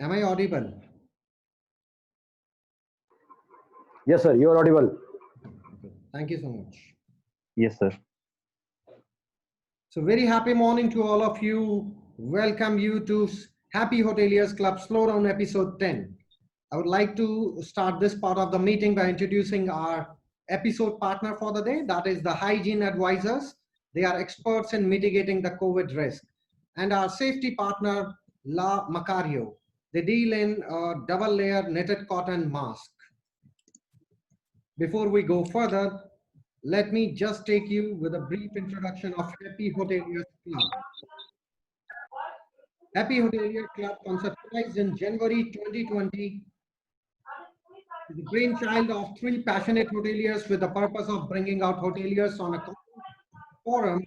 Am I audible? Yes, sir, you are audible. Okay. Thank you so much. Yes, sir. So very happy morning to all of you. Welcome you to Happy Hoteliers Club Slowdown episode 10. I would like to start this part of the meeting by introducing our episode partner for the day. That is the Hygiene Advisors. They are experts in mitigating the COVID risk. And our safety partner, La Macario. They deal in double layer knitted cotton mask. Before we go further, let me just take you with a brief introduction of Happy Hoteliers Club. Happy Hotelier Club, conceptualized in January 2020, is the brainchild of three passionate hoteliers with the purpose of bringing out hoteliers on a common forum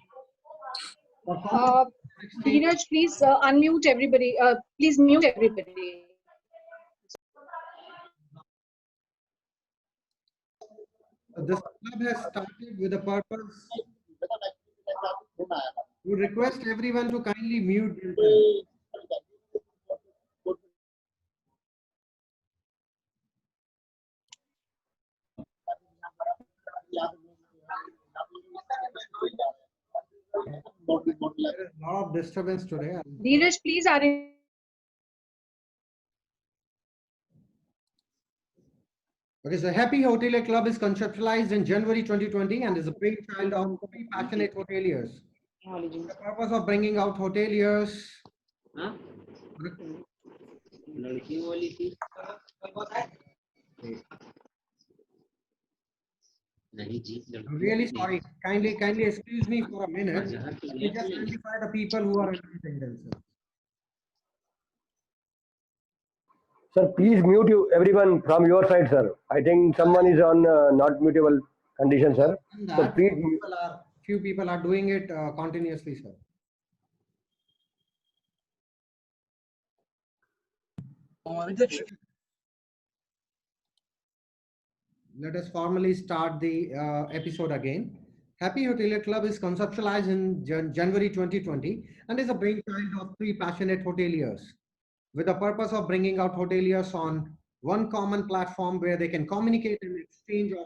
for common Uh, exchange. Dheeraj, please unmute everybody. Please mute everybody. This club has started with a purpose. We request everyone to kindly mute themselves. There is a lot of disturbance today. Dheeraj, please Okay, so Happy Hotelier Club is conceptualized in January 2020 and is a brainchild of three passionate hoteliers. The purpose of bringing out hoteliers. I'm really sorry. Kindly excuse me for a minute. Let me just identify the people who are unmuting themselves. Sir, please mute you everyone from your side, sir. I think someone is on not mutable condition, sir. And So that please, few people are doing it continuously, sir. Let us formally start the episode again. Happy Hotelier Club is conceptualized in January 2020 and is a brainchild of three passionate hoteliers with the purpose of bringing out hoteliers on one common platform where they can communicate and exchange of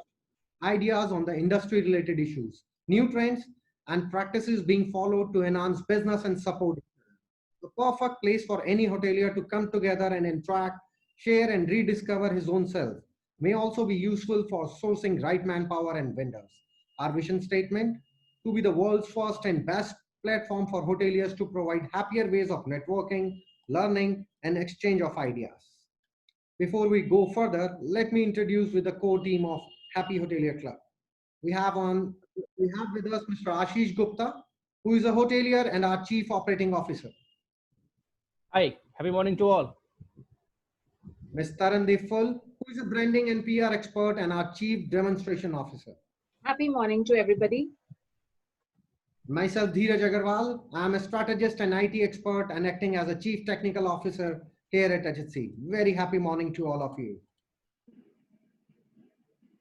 ideas on the industry related issues, new trends, and practices being followed to enhance business and support. The perfect place for any hotelier to come together and interact, share, and rediscover his own self. May also be useful for sourcing right manpower and vendors. Our vision statement: to be the world's first and best platform for hoteliers to provide happier ways of networking, learning, and exchange of ideas. Before we go further, let me introduce with the core team of Happy Hotelier Club. We have on we have with us Mr. Ashish Gupta, who is a hotelier and our Chief Operating Officer. Hi, happy morning to all. Ms. Tarandeep Full, who is a branding and PR expert and our Chief Demonstration Officer. Happy morning to everybody. Myself, Dheeraj Agarwal. I am a strategist and IT expert and acting as a Chief Technical Officer here at HHC. Very happy morning to all of you.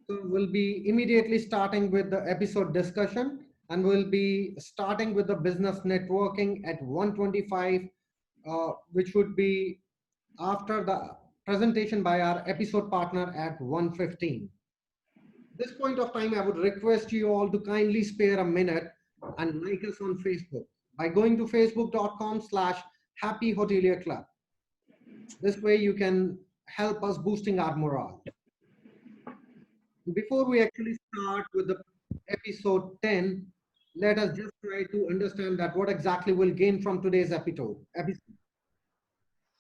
So we'll be immediately starting with the episode discussion, and we'll be starting with the business networking at 125, which would be after the presentation by our episode partner at 115. This point of time, I would request you all to kindly spare a minute and like us on Facebook by going to facebook.com/Happy Hotelier Club. This way you can help us boosting our morale. Before we actually start with the episode 10, let us just try to understand that what exactly we'll gain from today's episode.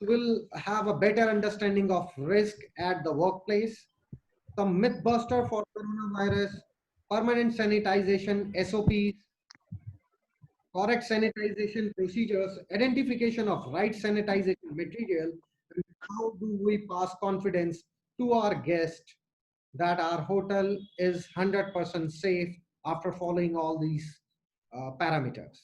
We'll have a better understanding of risk at the workplace, some myth buster for coronavirus, permanent sanitization SOPs, correct sanitization procedures, identification of right sanitization material, and how do we pass confidence to our guest that our hotel is 100% safe after following all these parameters.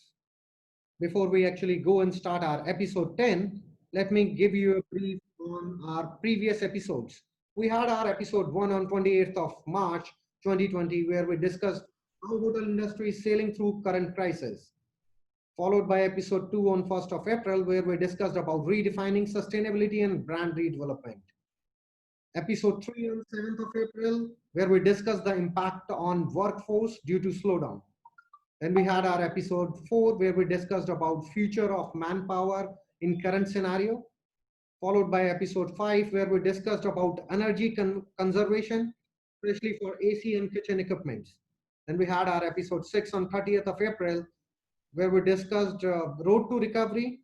Before we actually go and start our episode 10, let me give you a brief on our previous episodes. We had our episode 1 on 28th of March 2020, where we discussed how hotel industry is sailing through current crisis. followed by episode 2 on 1st of April, where we discussed about redefining sustainability and brand redevelopment. Episode 3 on 7th of April, where we discussed the impact on workforce due to slowdown. Then we had our episode 4, where we discussed about future of manpower in current scenario, followed by episode 5, where we discussed about energy conservation, especially for AC and kitchen equipments. Then we had our episode 6 on 30th of April, where we discussed road to recovery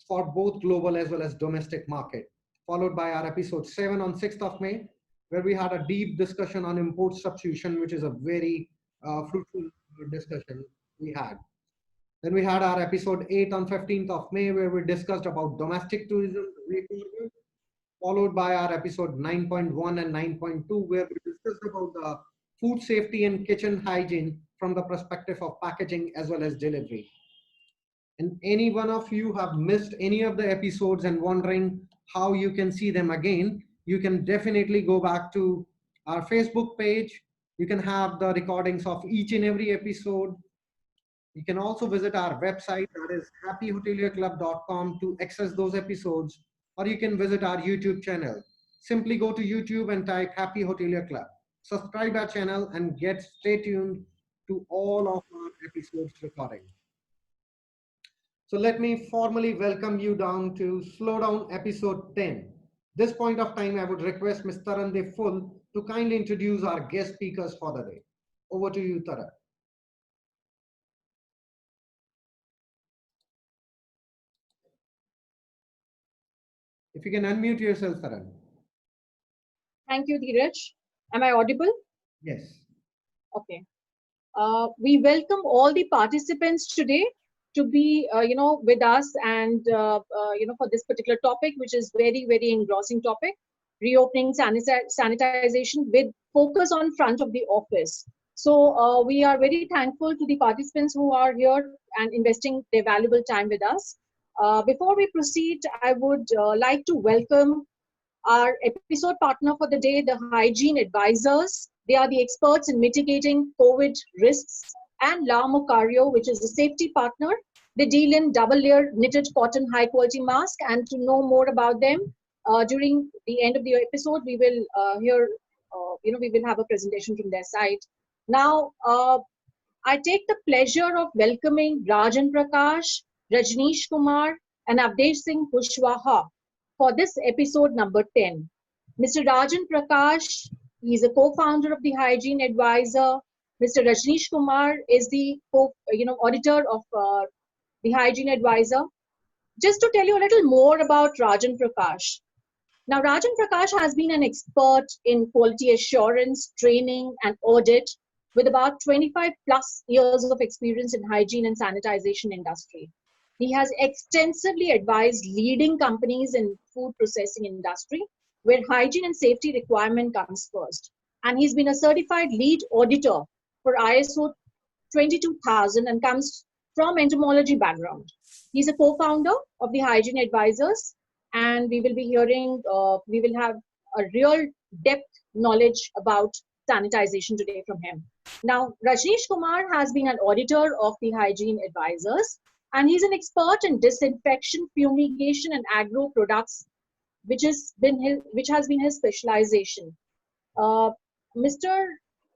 for both global as well as domestic market, followed by our episode 7 on 6th of May, where we had a deep discussion on import substitution, which is a very fruitful discussion we had. Then we had our episode 8 on 15th of May, where we discussed about domestic tourism way forward, followed by our episode 9.1 and 9.2, where we discussed about the food safety and kitchen hygiene from the perspective of packaging as well as delivery. And any one of you have missed any of the episodes and wondering how you can see them again, you can definitely go back to our Facebook page. You can have the recordings of each and every episode. You can also visit our website, that is happyhotelierclub.com, to access those episodes, or you can visit our YouTube channel. Simply go to YouTube and type Happy Hotelier Club. Subscribe our channel and stay tuned to all of our episodes recording. So let me formally welcome you down to Slowdown episode 10. This point of time, I would request Ms. Taran Full to kindly introduce our guest speakers for the day. Over to you, Taran. If you can unmute yourself, Taran. Thank you, Dheeraj. Am I audible? Yes. Okay. We welcome all the participants today to be, with us and, for this particular topic, which is very, very engrossing topic, reopening sanitization with focus on front of the office. So we are very thankful to the participants who are here and investing their valuable time with us. Before we proceed, I would like to welcome our episode partner for the day, the Hygiene Advisors. They are the experts in mitigating COVID risks, and La Mocario, which is the safety partner. They deal in double-layer knitted cotton high-quality mask. And to know more about them, during the end of the episode, we will we will have a presentation from their side. Now, I take the pleasure of welcoming Rajan Prakash, Rajneesh Kumar, and Avdesh Singh Kushwaha for this episode number 10. Mr. Rajan Prakash, he is a co-founder of the Hygiene Advisor. Mr. Rajneesh Kumar is the auditor of the Hygiene Advisor. Just to tell you a little more about Rajan Prakash. Now, Rajan Prakash has been an expert in quality assurance, training, and audit with about 25 plus years of experience in hygiene and sanitization industry. He has extensively advised leading companies in food processing industry, where hygiene and safety requirement comes first. And he's been a certified lead auditor for ISO 22000 and comes from entomology background. He's a co-founder of the Hygiene Advisors, and we will be hearing, we will have a real depth knowledge about sanitization today from him. Now, Rajneesh Kumar has been an auditor of the Hygiene Advisors, and he's an expert in disinfection, fumigation, and agro products, which has been his specialization. Mr.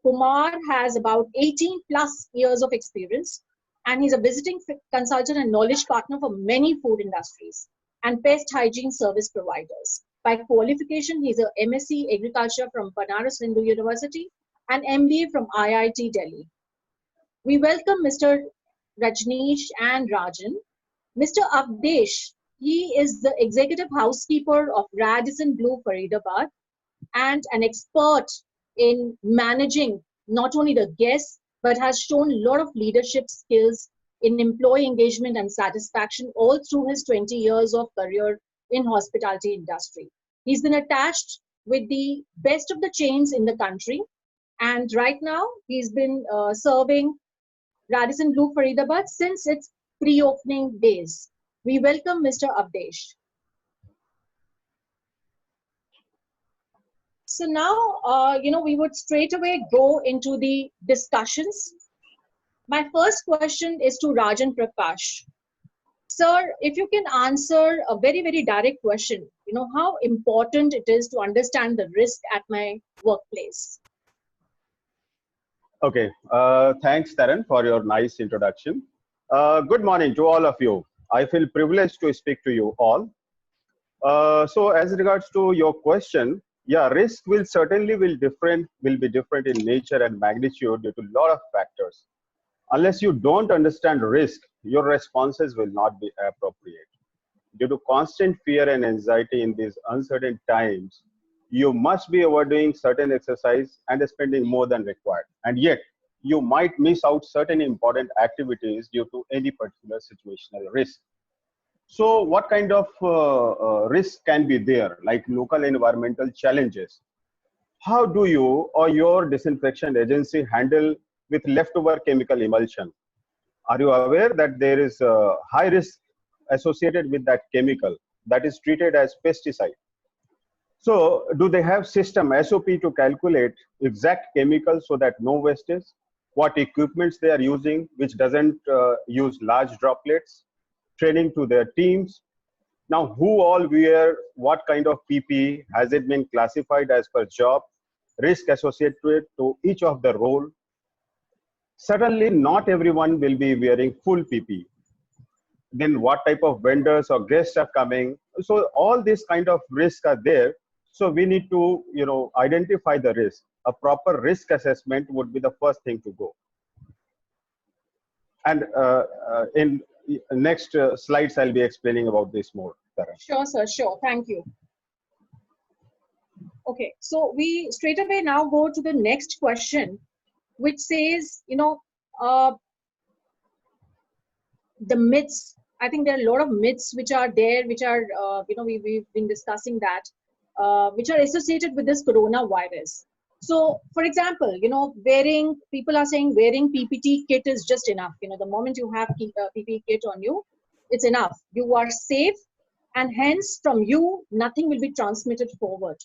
Kumar has about 18 plus years of experience, and he's a visiting consultant and knowledge partner for many food industries and pest hygiene service providers. By qualification, he's a MSc Agriculture from Banaras Hindu University and MBA from IIT Delhi. We welcome Mr. Rajneesh and Rajan. Mr. Avdesh, he is the executive housekeeper of Radisson Blu Faridabad and an expert in managing not only the guests, but has shown a lot of leadership skills in employee engagement and satisfaction all through his 20 years of career in hospitality industry. He's been attached with the best of the chains in the country. And right now, he's been serving Radisson Blu Faridabad since its pre-opening days. We welcome Mr. Avdesh. So now, we would straight away go into the discussions. My first question is to Rajan Prakash. Sir, if you can answer a very, very direct question, how important it is to understand the risk at my workplace. Okay, thanks, Taran, for your nice introduction. Good morning to all of you. I feel privileged to speak to you all. So, as regards to your question, yeah, risk will certainly will be different in nature and magnitude due to a lot of factors. Unless you don't understand risk, your responses will not be appropriate. Due to constant fear and anxiety in these uncertain times, you must be overdoing certain exercise and spending more than required. And yet, you might miss out certain important activities due to any particular situational risk. So what kind of risk can be there, like local environmental challenges? How do you or your disinfection agency handle with leftover chemical emulsion? Are you aware that there is a high risk associated with that chemical that is treated as pesticide? So do they have system SOP to calculate exact chemicals so that no wastage? What equipments they are using, which doesn't use large droplets? Training to their teams. Now, who all wear what kind of PPE? Has it been classified as per job? Risk associated to each of the role. Certainly, not everyone will be wearing full PPE. Then what type of vendors or guests are coming? So all these kind of risks are there. So we need to, identify the risk. A proper risk assessment would be the first thing to go. And in next slides, I'll be explaining about this more. Taran. Sure, sir. Sure. Thank you. Okay. So we straight away now go to the next question, which says, the myths. I think there are a lot of myths which are there, which are, we've been discussing that, which are associated with this coronavirus. So, for example, people are saying wearing PPT kit is just enough. The moment you have PPE kit on you, it's enough. You are safe, and hence from you, nothing will be transmitted forward.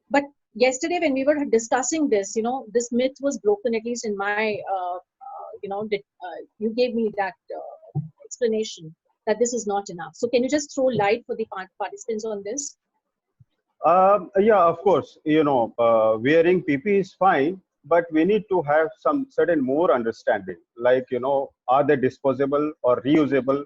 But yesterday when we were discussing this, this myth was broken, at least in my, you gave me that explanation that this is not enough. So can you just throw light for the participants on this? Yeah, of course, wearing PP is fine, but we need to have some certain more understanding, like, are they disposable or reusable?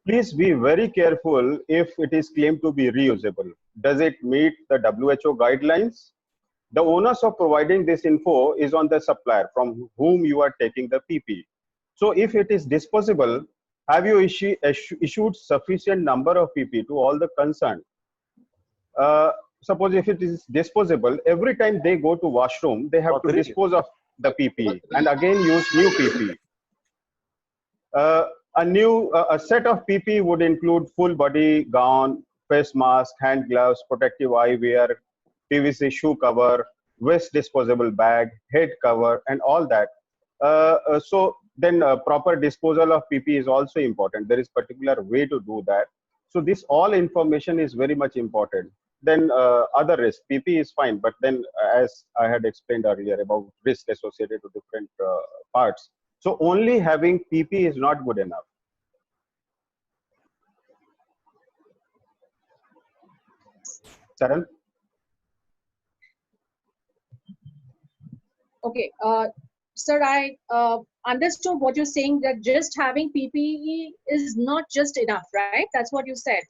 Please be very careful if it is claimed to be reusable. Does it meet the WHO guidelines? The onus of providing this info is on the supplier from whom you are taking the PP. So if it is disposable, have you issued sufficient number of PP to all the concerned? Suppose if it is disposable, every time they go to washroom, they have to dispose of the PP and again use new PP. A set of PP would include full body gown, face mask, hand gloves, protective eyewear, PVC shoe cover, waist disposable bag, head cover, and all that. So then proper disposal of PP is also important. There is particular way to do that. So this all information is very much important. Then other risk, PP is fine, but then as I had explained earlier about risk associated to different parts. So only having PP is not good enough. Taran? Okay, sir, I understood what you're saying, that just having PPE is not just enough, right? That's what you said.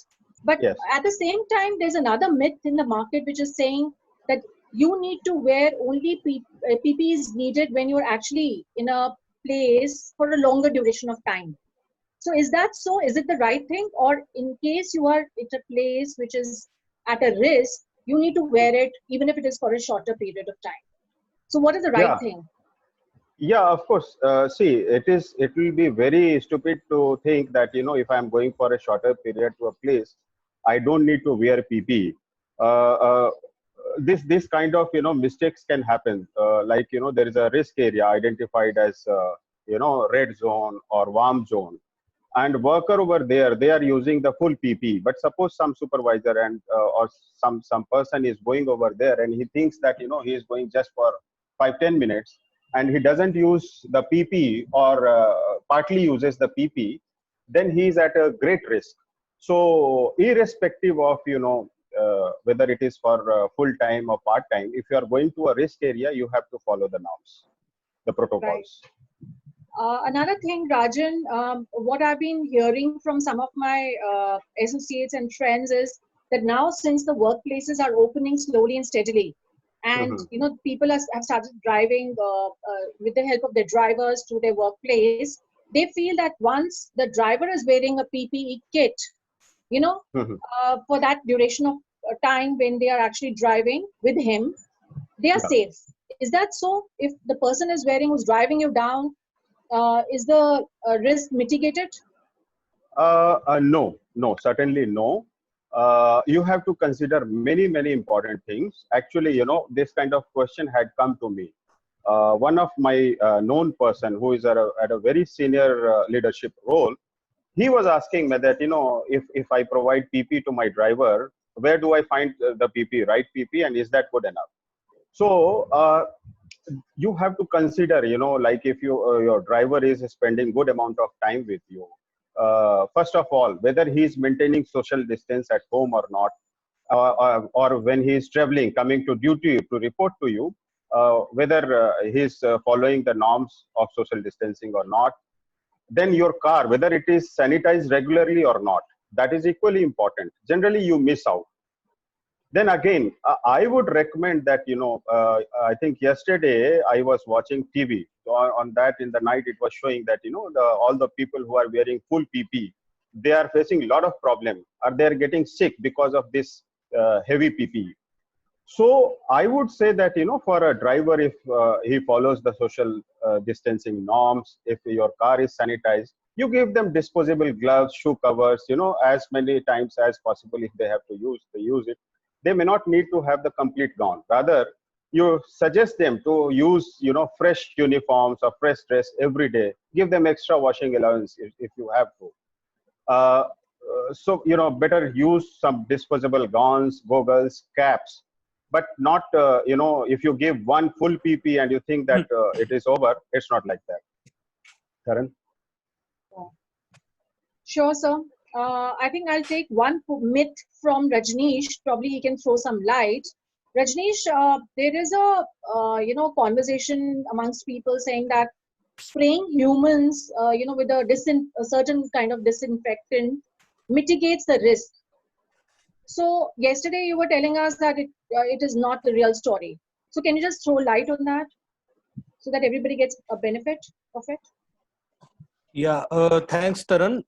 But yes. At the same time, there's another myth in the market which is saying that you need to wear only PPE is needed when you're actually in a place for a longer duration of time. So is that so? Is it the right thing? Or in case you are at a place which is at a risk, you need to wear it even if it is for a shorter period of time. So what is the right thing? Yeah, of course. See, it will be very stupid to think that, if I'm going for a shorter period to a place, I don't need to wear PPE. This kind of, mistakes can happen. Like, there is a risk area identified as, red zone or warm zone. And worker over there, they are using the full PPE. But suppose some supervisor and or some person is going over there and he thinks that, he is going just for 5-10 minutes. and he doesn't use the PP or partly uses the PP, then he is at a great risk. So irrespective of, whether it is for full time or part time, if you are going to a risk area, you have to follow the norms, the protocols. Another thing, Rajan, what I've been hearing from some of my associates and friends is that now, since the workplaces are opening slowly and steadily, and people have started driving with the help of their drivers to their workplace, they feel that once the driver is wearing a PPE kit, for that duration of time when they are actually driving with him, they are safe. Is that so? If the person is wearing, who's driving you down, is the risk mitigated? No, certainly no. You have to consider many important things. Actually, this kind of question had come to me. One of my known person who is at a very senior leadership role, he was asking me that, if I provide PP to my driver, where do I find the PP, right PP, and is that good enough? So you have to consider, like if your driver is spending good amount of time with you, first of all, whether he is maintaining social distance at home or not, or when he is traveling, coming to duty to report to you, whether he is following the norms of social distancing or not. Then your car, whether it is sanitized regularly or not, that is equally important. Generally, you miss out. Then again, I would recommend that, I think yesterday I was watching TV. So on that, in the night, it was showing that, all the people who are wearing full PP, they are facing a lot of problem, or they are getting sick because of this heavy PP. So I would say that, for a driver, if he follows the social distancing norms, if your car is sanitized, you give them disposable gloves, shoe covers, as many times as possible. If they have to use, they use it. They may not need to have the complete gown. Rather, you suggest them to use, fresh uniforms or fresh dress every day. Give them extra washing allowance if you have to. So, better use some disposable gowns, goggles, caps, but not, if you give one full PP and you think that it is over, it's not like that. Karan? Sure, sir. I think I'll take one myth from Rajneesh. Probably he can throw some light. Rajneesh, there is a conversation amongst people saying that spraying humans, with a certain kind of disinfectant mitigates the risk. So yesterday you were telling us that it is not the real story. So can you just throw light on that so that everybody gets a benefit of it? Yeah, thanks, Taran.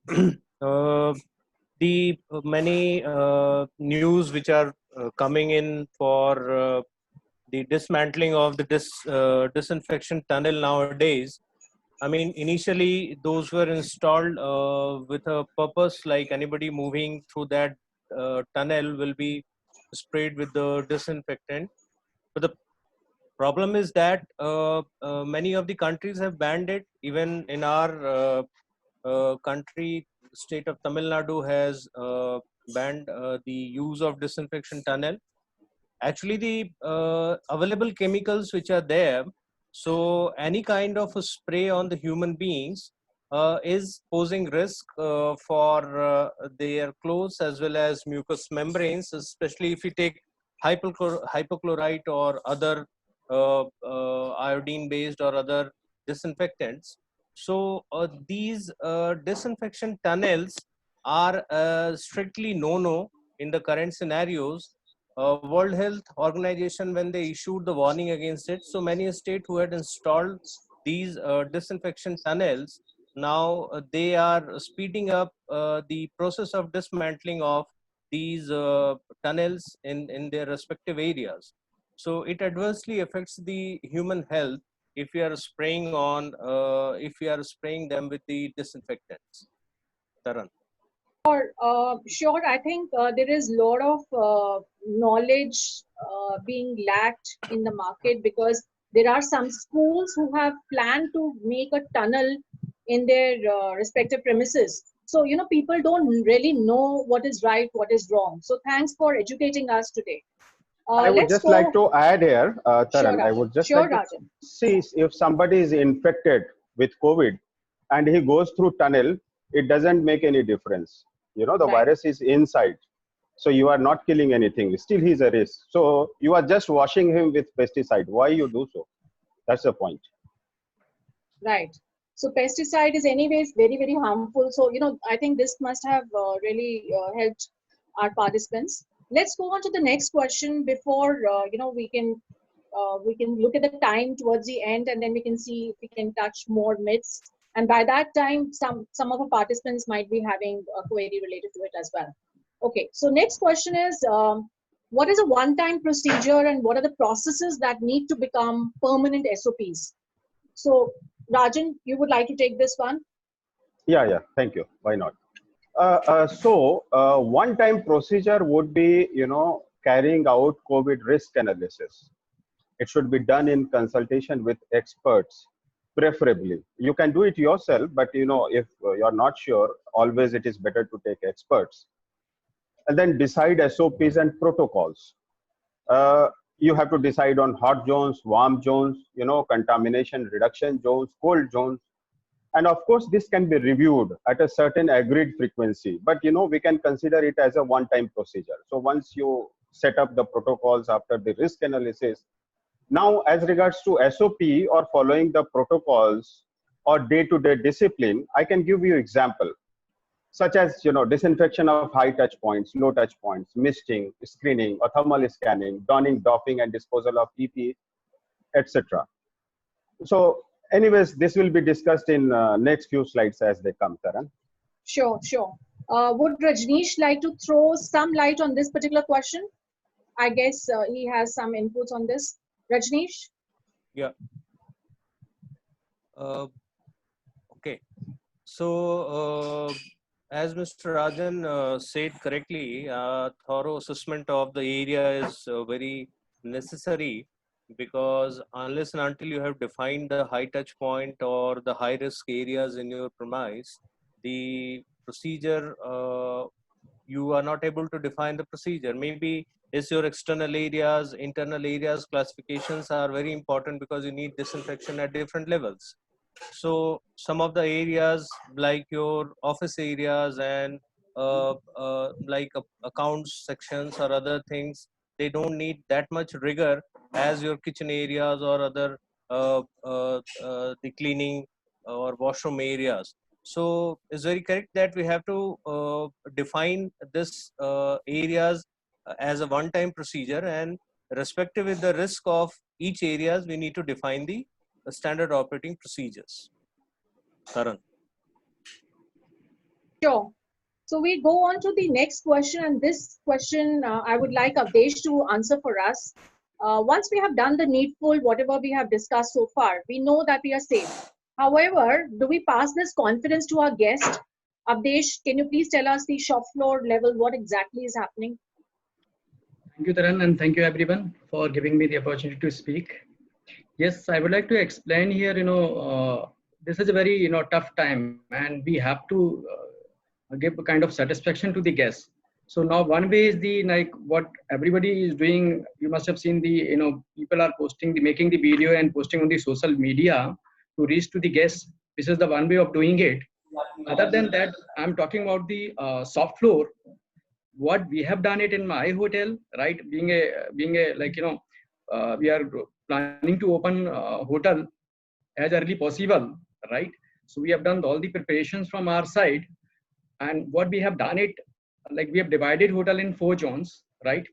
The many news which are coming in for the dismantling of the disinfection tunnel nowadays. I mean, initially those were installed with a purpose, like anybody moving through that tunnel will be sprayed with the disinfectant. But the problem is that many of the countries have banned it. Even in our country, state of Tamil Nadu has banned the use of disinfection tunnel. Actually, the available chemicals which are there, so any kind of a spray on the human beings is posing risk for their clothes as well as mucous membranes, especially if you take hypochlorite or other iodine based or other disinfectants. So these disinfection tunnels are strictly no-no in the current scenarios. World Health Organization, when they issued the warning against it, so many states who had installed these disinfection tunnels, now they are speeding up the process of dismantling of these tunnels in their respective areas. So it adversely affects the human health if we are spraying them with the disinfectants. Taran. Sure. I think there is a lot of knowledge being lacked in the market, because there are some schools who have planned to make a tunnel in their respective premises. So, people don't really know what is right, what is wrong. So thanks for educating us today. I would Let's just go. like to add here, Sure, Taran, I Rajan. would just Sure, like to Rajan. see if somebody is infected with COVID and he goes through tunnel, it doesn't make any difference. You know, the Right. virus is inside. So you are not killing anything. Still, he's a risk. So you are just washing him with pesticide. Why you do so? That's the point. Right. So pesticide is anyways very, very harmful. So, I think this must have really helped our participants. Let's go on to the next question before, we can look at the time towards the end, and then we can see if we can touch more myths. And by that time, some of the participants might be having a query related to it as well. Okay. So next question is, what is a one-time procedure and what are the processes that need to become permanent SOPs? So, Rajan, you would like to take this one? Yeah. Thank you. Why not? One-time procedure would be, carrying out COVID risk analysis. It should be done in consultation with experts, preferably. You can do it yourself, but if you're not sure, always it is better to take experts. And then decide SOPs and protocols. You have to decide on hot zones, warm zones, contamination reduction zones, cold zones. And of course, this can be reviewed at a certain agreed frequency, but we can consider it as a one-time procedure. So once you set up the protocols after the risk analysis, now as regards to SOP or following the protocols or day-to-day discipline, I can give you example, such as disinfection of high touch points, low touch points, misting, screening, or thermal scanning, donning, doffing, and disposal of PPE, etc. So anyways, this will be discussed in next few slides as they come, Taran. Sure. Would Rajneesh like to throw some light on this particular question? I guess he has some inputs on this. Rajneesh? Yeah. Okay. So, as Mr. Rajan said correctly, thorough assessment of the area is very necessary, because unless and until you have defined the high touch point or the high risk areas in your premise, the procedure, you are not able to define the procedure. Maybe it's your external areas, internal areas, classifications are very important because you need disinfection at different levels. So some of the areas like your office areas and like accounts sections or other things, they don't need that much rigor as your kitchen areas or other the cleaning or washroom areas. So it's very correct that we have to define this areas as a one-time procedure, and respective with the risk of each areas, we need to define the standard operating procedures. Karan. Sure. So we go on to the next question, and this question I would like Avdesh to answer for us. Once we have done the needful, whatever we have discussed so far, we know that we are safe. However, do we pass this confidence to our guest? Avdesh, can you please tell us the shop floor level, what exactly is happening? Thank you, Taran, and thank you everyone for giving me the opportunity to speak. Yes, I would like to explain here, this is a very, tough time, and we have to give a kind of satisfaction to the guests. So now one way is what everybody is doing. You must have seen people are making the video and posting on the social media to reach to the guests. This is the one way of doing it. Other than that, I'm talking about the soft floor. What we have done it in my hotel, right? Being a we are planning to open a hotel as early possible, right? So we have done all the preparations from our side, and what we have done it, we have divided hotel in 4 zones, right?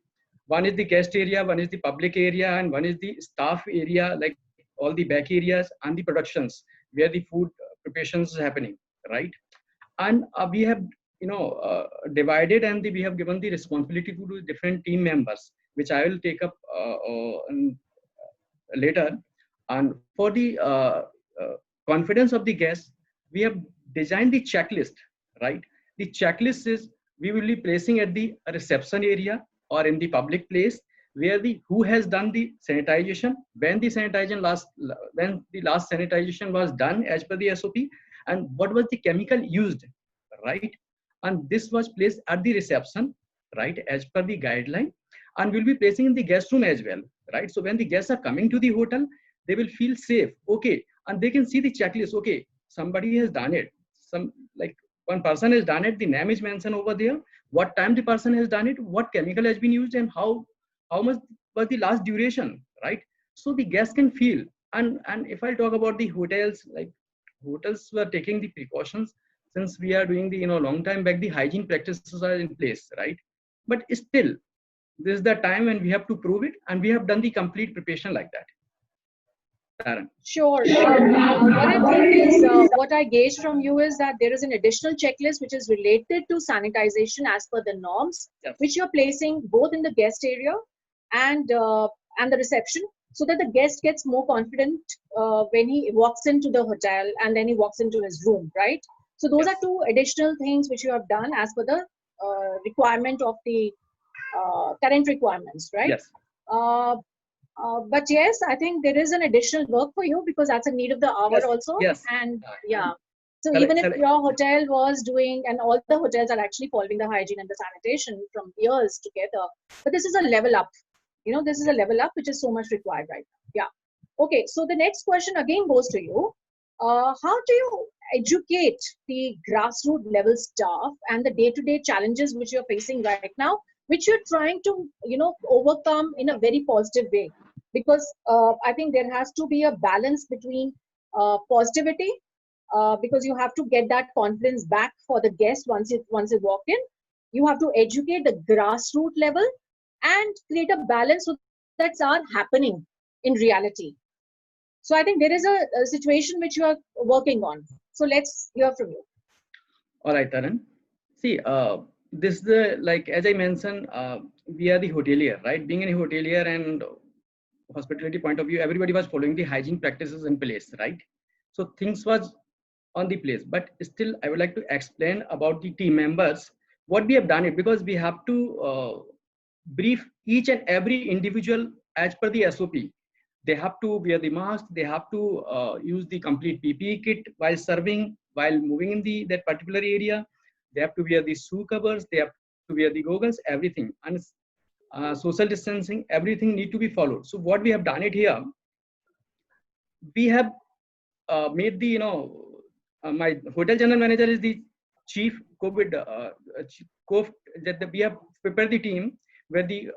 One is the guest area, one is the public area, and one is the staff area, like all the back areas and the productions where the food preparations is happening, right? And we have divided, and we have given the responsibility to the different team members, which I will take up later. And for the confidence of the guests, we have designed the checklist, right? The checklist is we will be placing at the reception area or in the public place where who has done the sanitization, when the last sanitization was done as per the SOP, and what was the chemical used, right? And this was placed at the reception, right, as per the guideline, and we'll be placing in the guest room as well, right? So when the guests are coming to the hotel, they will feel safe, okay, and they can see the checklist. Okay, somebody has done it. Some, like, one person has done it. The name is mentioned over there. What time the person has done it? What chemical has been used, and how much was the last duration, right? So the guests can feel. And if I talk about the hotels, like, hotels were taking the precautions since we are doing the long time back. The hygiene practices are in place, right? But still, this is the time when we have to prove it, and we have done the complete preparation like that. Taran. Sure. What I think is, what I gauge from you is that there is an additional checklist which is related to sanitization as per the norms, Yes. which you're placing both in the guest area and the reception, so that the guest gets more confident when he walks into the hotel and then he walks into his room, right? So those Yes. are two additional things which you have done as per the requirement of the current requirements, right? Yes. But yes, I think there is an additional work for you because that's a need of the hour Yes. also. Yes. And yeah, so Correct, even if correct. your hotel was doing, and all the hotels are actually following the hygiene and the sanitation from years together, but this is a level up. This is a level up which is so much required right now. Yeah. Okay, so the next question again goes to you. How do you educate the grassroots level staff and the day-to-day challenges which you're facing right now, which you're trying to, overcome in a very positive way? Because I think there has to be a balance between positivity, because you have to get that confidence back for the guest once you walk in. You have to educate the grassroots level and create a balance so that's are happening in reality. So I think there is a situation which you are working on. So let's hear from you. All right, Taran. See, this is the, like, as I mentioned, we are the hotelier, right? Being a hotelier and hospitality point of view, everybody was following the hygiene practices in place, right? So things was on the place, but still I would like to explain about the team members, what we have done it, because we have to brief each and every individual as per the SOP. They have to wear the mask, they have to use the complete PPE kit while serving, while moving in that particular area. They have to wear the shoe covers, they have to wear the goggles, everything. And social distancing, everything need to be followed. So what we have done it here, we have made the, my hotel general manager is the chief COVID, that we have prepared the team where the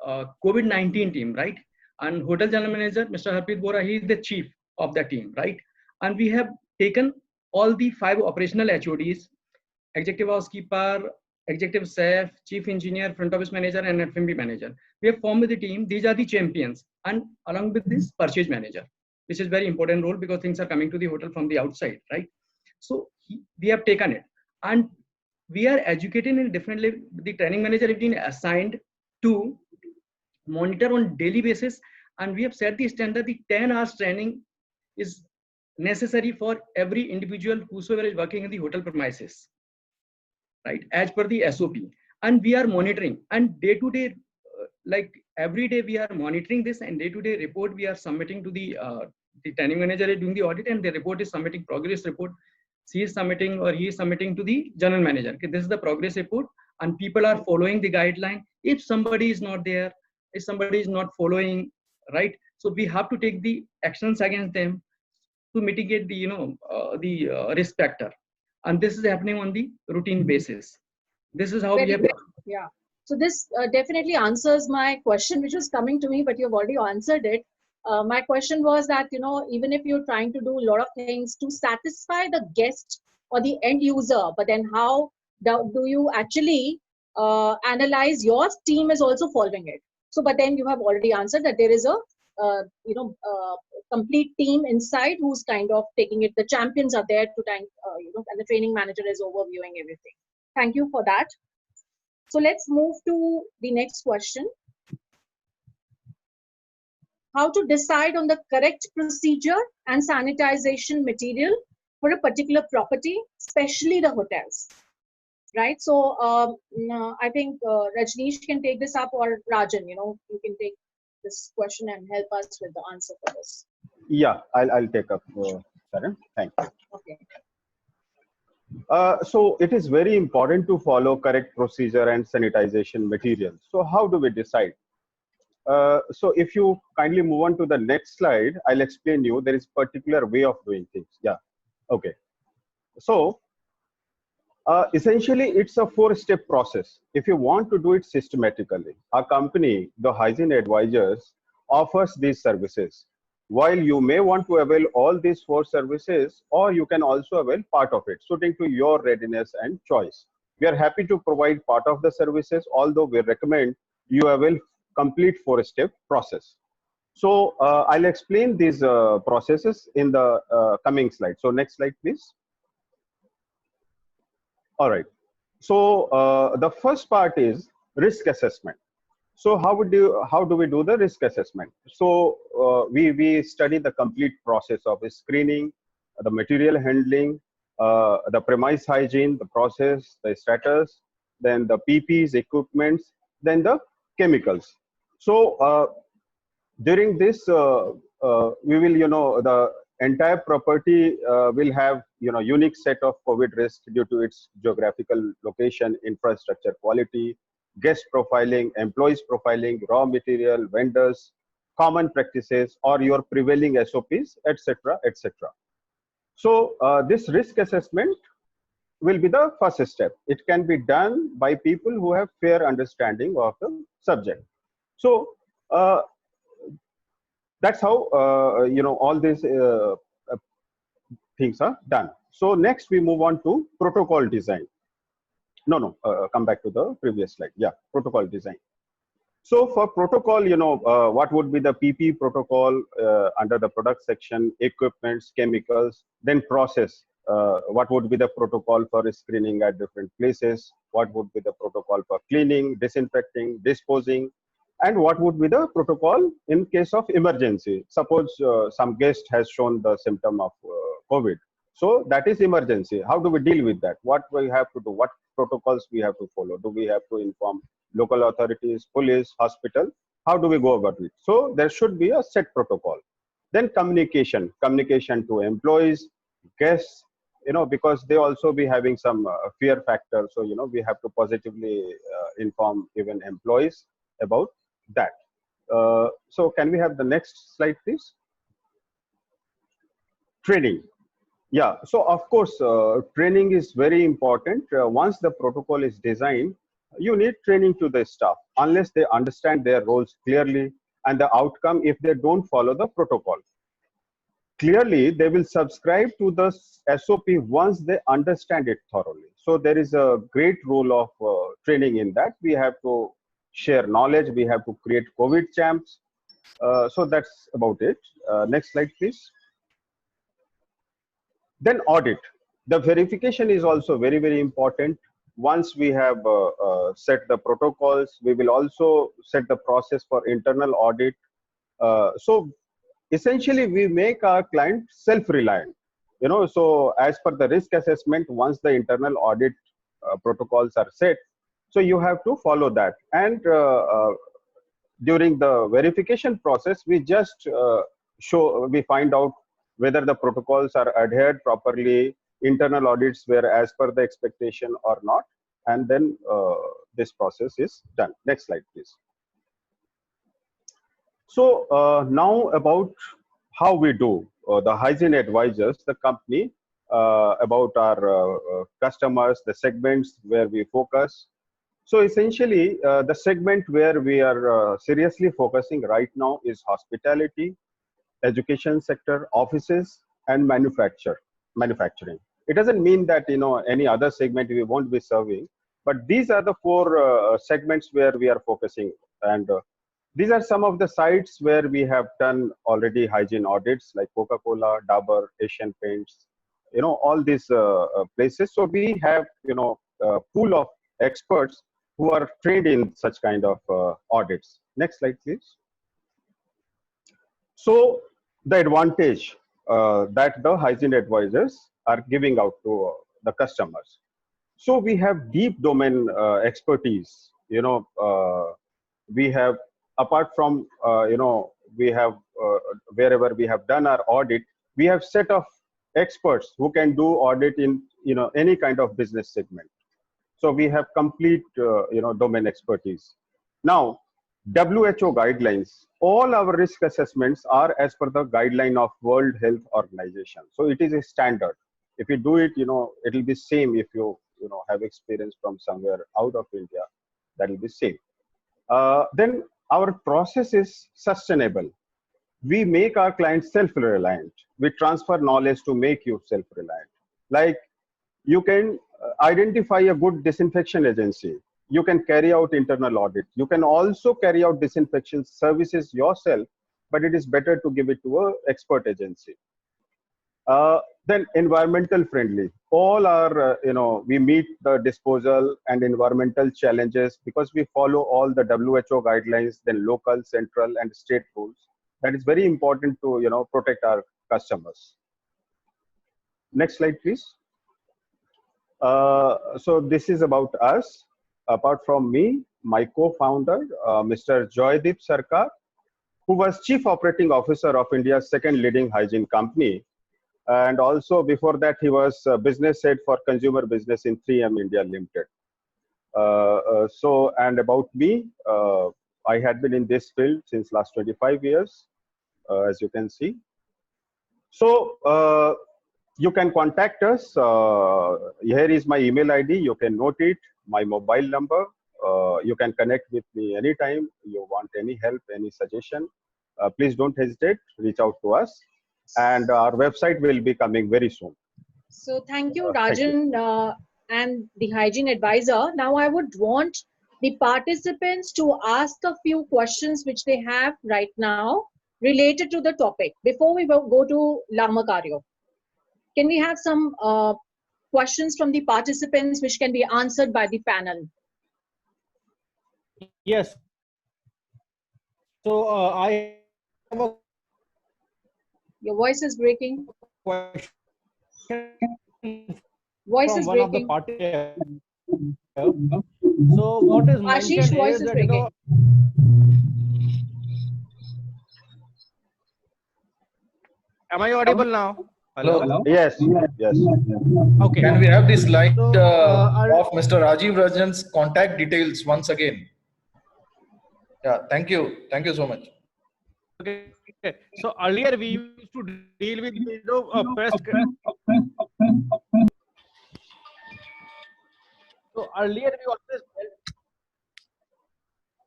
COVID-19 team, right? And hotel general manager, Mr. Harpreet Bora, he is the chief of the team, right? And we have taken all the 5 operational HODs, executive housekeeper, executive chef, chief engineer, front office manager, and F&B manager. We have formed the team. These are the champions. And along with this, purchase manager, which is very important role because things are coming to the hotel from the outside, right? So we have taken it. And we are educating in different level. The training manager has been assigned to monitor on daily basis. And we have set the standard, the 10 hours training is necessary for every individual whosoever is working in the hotel premises, right, as per the SOP. And we are monitoring, and day to day, like every day we are monitoring this, and day to day report we are submitting to the training manager is doing the audit, and the report is submitting progress report. She is submitting, or he is submitting to the general manager. Okay, this is the progress report, and people are following the guideline. If somebody is not there, if somebody is not following, right, so we have to take the actions against them to mitigate the risk factor. And this is happening on the routine basis. This is how we Very have. good. Yeah. So this definitely answers my question, which was coming to me, but you've already answered it. My question was that, even if you're trying to do a lot of things to satisfy the guest or the end user, but then how do you actually analyze your team is also following it? So, but then you have already answered that there is a, complete team inside who's kind of taking it. The champions are there to and the training manager is overviewing everything. Thank you for that. So let's move to the next question. How to decide on the correct procedure and sanitization material for a particular property, especially the hotels, right? So I think Rajneesh can take this up, or Rajan, you can take this question and help us with the answer for this. Yeah, I'll take up, Sharon. Thank you. Okay. So it is very important to follow correct procedure and sanitization materials. So how do we decide? So if you kindly move on to the next slide, I'll explain you. There is particular way of doing things. Yeah. Okay. So essentially, it's a four-step process. If you want to do it systematically, a company, the Hygiene Advisors, offers these services. While you may want to avail all these four services, or you can also avail part of it, suiting to your readiness and choice. We are happy to provide part of the services, although we recommend you avail complete four-step process. So I'll explain these processes in the coming slide. So next slide, please. All right. So the first part is risk assessment. So how do we do the risk assessment? So we study the complete process of screening, the material handling, the premise hygiene, the process, the status, then the PPs, equipments, then the chemicals. So during this, we will, the entire property will have, unique set of COVID risk due to its geographical location, infrastructure quality, guest profiling, employees profiling, raw material, vendors, common practices, or your prevailing SOPs, etc., etc. So this risk assessment will be the first step. It can be done by people who have fair understanding of the subject. So that's how all these things are done. So next we move on to protocol design. Come back to the previous slide. Yeah, protocol design. So for protocol, what would be the PP protocol under the product section, equipments, chemicals, then process. What would be the protocol for screening at different places? What would be the protocol for cleaning, disinfecting, disposing? And what would be the protocol in case of emergency? Suppose some guest has shown the symptom of COVID. So that is emergency. How do we deal with that? What we have to do? What protocols we have to follow? Do we have to inform local authorities, police, hospital? How do we go about it? So there should be a set protocol. Then communication to employees, guests, because they also be having some fear factor. So, we have to positively inform even employees about that. So can we have the next slide, please? Training. Yeah, so of course, training is very important. Once the protocol is designed, you need training to the staff, unless they understand their roles clearly and the outcome if they don't follow the protocol. Clearly, they will subscribe to the SOP once they understand it thoroughly. So there is a great role of training in that. We have to share knowledge. We have to create COVID champs. So that's about it. Next slide, please. Then audit. The verification is also very, very important. Once we have set the protocols, we will also set the process for internal audit. So essentially, we make our client self-reliant. So as per the risk assessment, once the internal audit protocols are set, so you have to follow that. And during the verification process, we just we find out whether the protocols are adhered properly, internal audits were as per the expectation or not, and then this process is done. Next slide, please. So now about how we do the Hygiene Advisors, the company, about our customers, the segments where we focus. So essentially, the segment where we are seriously focusing right now is hospitality, education sector, offices, and manufacturing. It doesn't mean that any other segment we won't be serving, but these are the four segments where we are focusing. And these are some of the sites where we have done already hygiene audits, like Coca-Cola, Dabur, Asian Paints, all these places. So we have a pool of experts who are trained in such kind of audits. Next slide, please. So the advantage that the Hygiene Advisors are giving out to the customers. So we have deep domain expertise. We have, apart from we have wherever we have done our audit, we have set of experts who can do audit in any kind of business segment. So we have complete domain expertise. Now, WHO guidelines, all our risk assessments are as per the guideline of World Health Organization. So it is a standard. If you do it, it will be same. If you have experience from somewhere out of India, that will be same. Then our process is sustainable. We make our clients self-reliant. We transfer knowledge to make you self-reliant. Like, you can identify a good disinfection agency. You can carry out internal audit. You can also carry out disinfection services yourself, but it is better to give it to an expert agency. Then environmental friendly. All our, we meet the disposal and environmental challenges because we follow all the WHO guidelines, then local, central, and state rules. That is very important to, protect our customers. Next slide, please. So this is about us. Apart from me, my co-founder, Mr. Joydeep Sarkar, who was Chief Operating Officer of India's second leading hygiene company. And also before that, he was business head for consumer business in 3M India Limited. And about me, I had been in this field since last 25 years, as you can see. So you can contact us. Here is my email ID. You can note it, my mobile number. You can connect with me anytime you want any help, any suggestion. Please don't hesitate, reach out to us. And our website will be coming very soon. So thank you, Rajan, and the hygiene advisor. Now I would want the participants to ask a few questions which they have right now related to the topic before we go to Lamakaryo. Can we have some questions from the participants which can be answered by the panel? Yes. So I have a Your voice is breaking. question Voice from is one of the breaking. parties. So what is mentioned Ashish, voice is is that, breaking. am I audible now? Hello. Yes, yes. Okay. Can we have the slide So, of Mr. Rajiv Rajan's contact details once again? Yeah, thank you. Thank you so much. Okay. So earlier we used to deal with pest. So earlier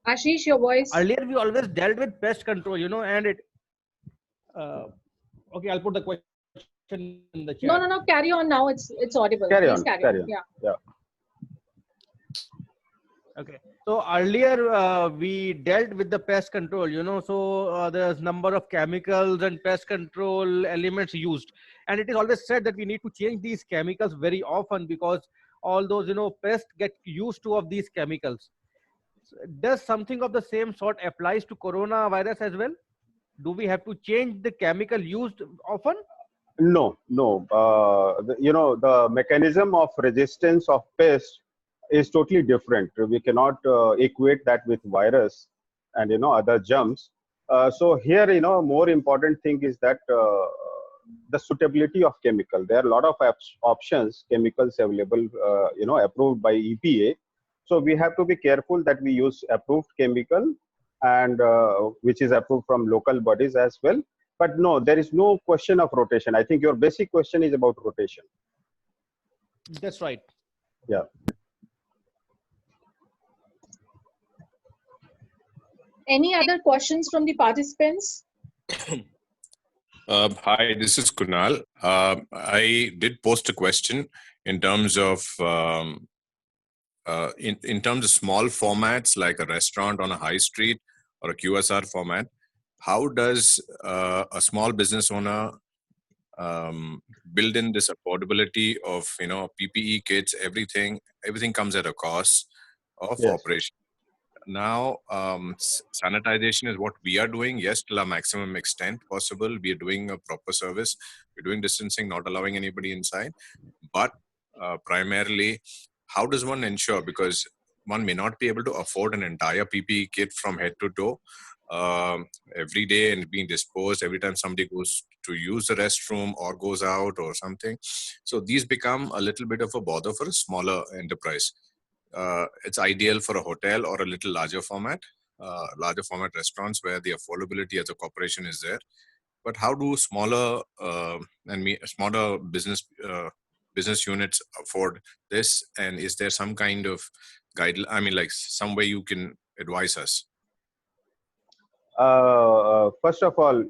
Ashish, your voice. we always dealt with pest control, and it. Okay, I'll put the question in the chat. No. Carry on now. It's audible. Please carry on. Yeah. Okay. So earlier we dealt with the pest control, so there's number of chemicals and pest control elements used. And it is always said that we need to change these chemicals very often because all those, pests get used to of these chemicals. Does something of the same sort applies to coronavirus as well? Do we have to change the chemical used often? No. The mechanism of resistance of pest is totally different. We cannot equate that with virus and other germs. So here, more important thing is that the suitability of chemical. There are a lot of options, chemicals available, approved by EPA. So we have to be careful that we use approved chemical and which is approved from local bodies as well. But no, there is no question of rotation. I think your basic question is about rotation. That's right. Yeah. Any other questions from the participants? Hi, this is Kunal. I did post a question in terms of in terms of small formats like a restaurant on a high street or a QSR format. How does a small business owner build in this affordability of PPE kits? Everything comes at a cost of operation. Now, sanitization is what we are doing. Yes, till a maximum extent possible. We are doing a proper service. We're doing distancing, not allowing anybody inside. But primarily, how does one ensure? Because one may not be able to afford an entire PPE kit from head to toe. every day and being disposed every time somebody goes to use the restroom or goes out or something. So these become a little bit of a bother for a smaller enterprise. It's ideal for a hotel or a little larger format restaurants where the affordability as a corporation is there. But how do smaller smaller business units afford this? And is there some kind of guide? I mean, like some way you can advise us? First of all,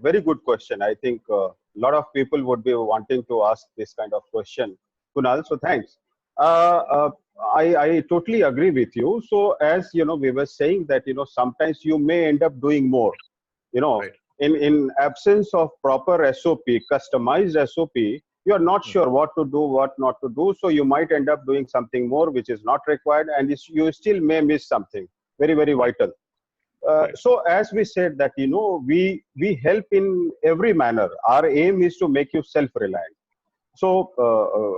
very good question. I think a lot of people would be wanting to ask this kind of question, Kunal. So thanks. I totally agree with you. So as we were saying that sometimes you may end up doing more. Right. In absence of proper SOP, customized SOP, you are not sure what to do, what not to do. So you might end up doing something more which is not required, and you still may miss something very, very vital. So as we said that we help in every manner. Our aim is to make you self-reliant. So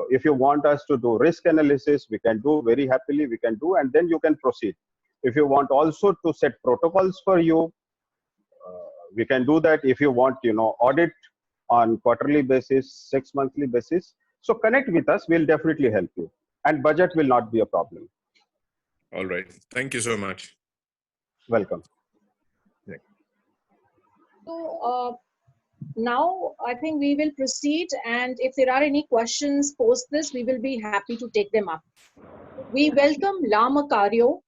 if you want us to do risk analysis, we can do very happily. We can do, and then you can proceed. If you want also to set protocols for you, we can do that. If you want audit on quarterly basis, 6 monthly basis, so connect with us. We'll definitely help you, and budget will not be a problem. All right. Thank you so much. Welcome. So now I think we will proceed, and if there are any questions post this, we will be happy to take them up. We welcome La Macario,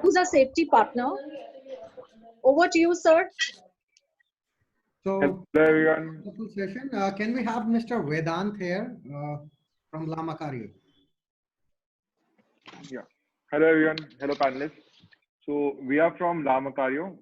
who's a safety partner. Over to you, sir. So, hello everyone. session. Can we have Mr. Vedant here from La Macario? Yeah. Hello everyone. Hello panelists. So we are from La Macario.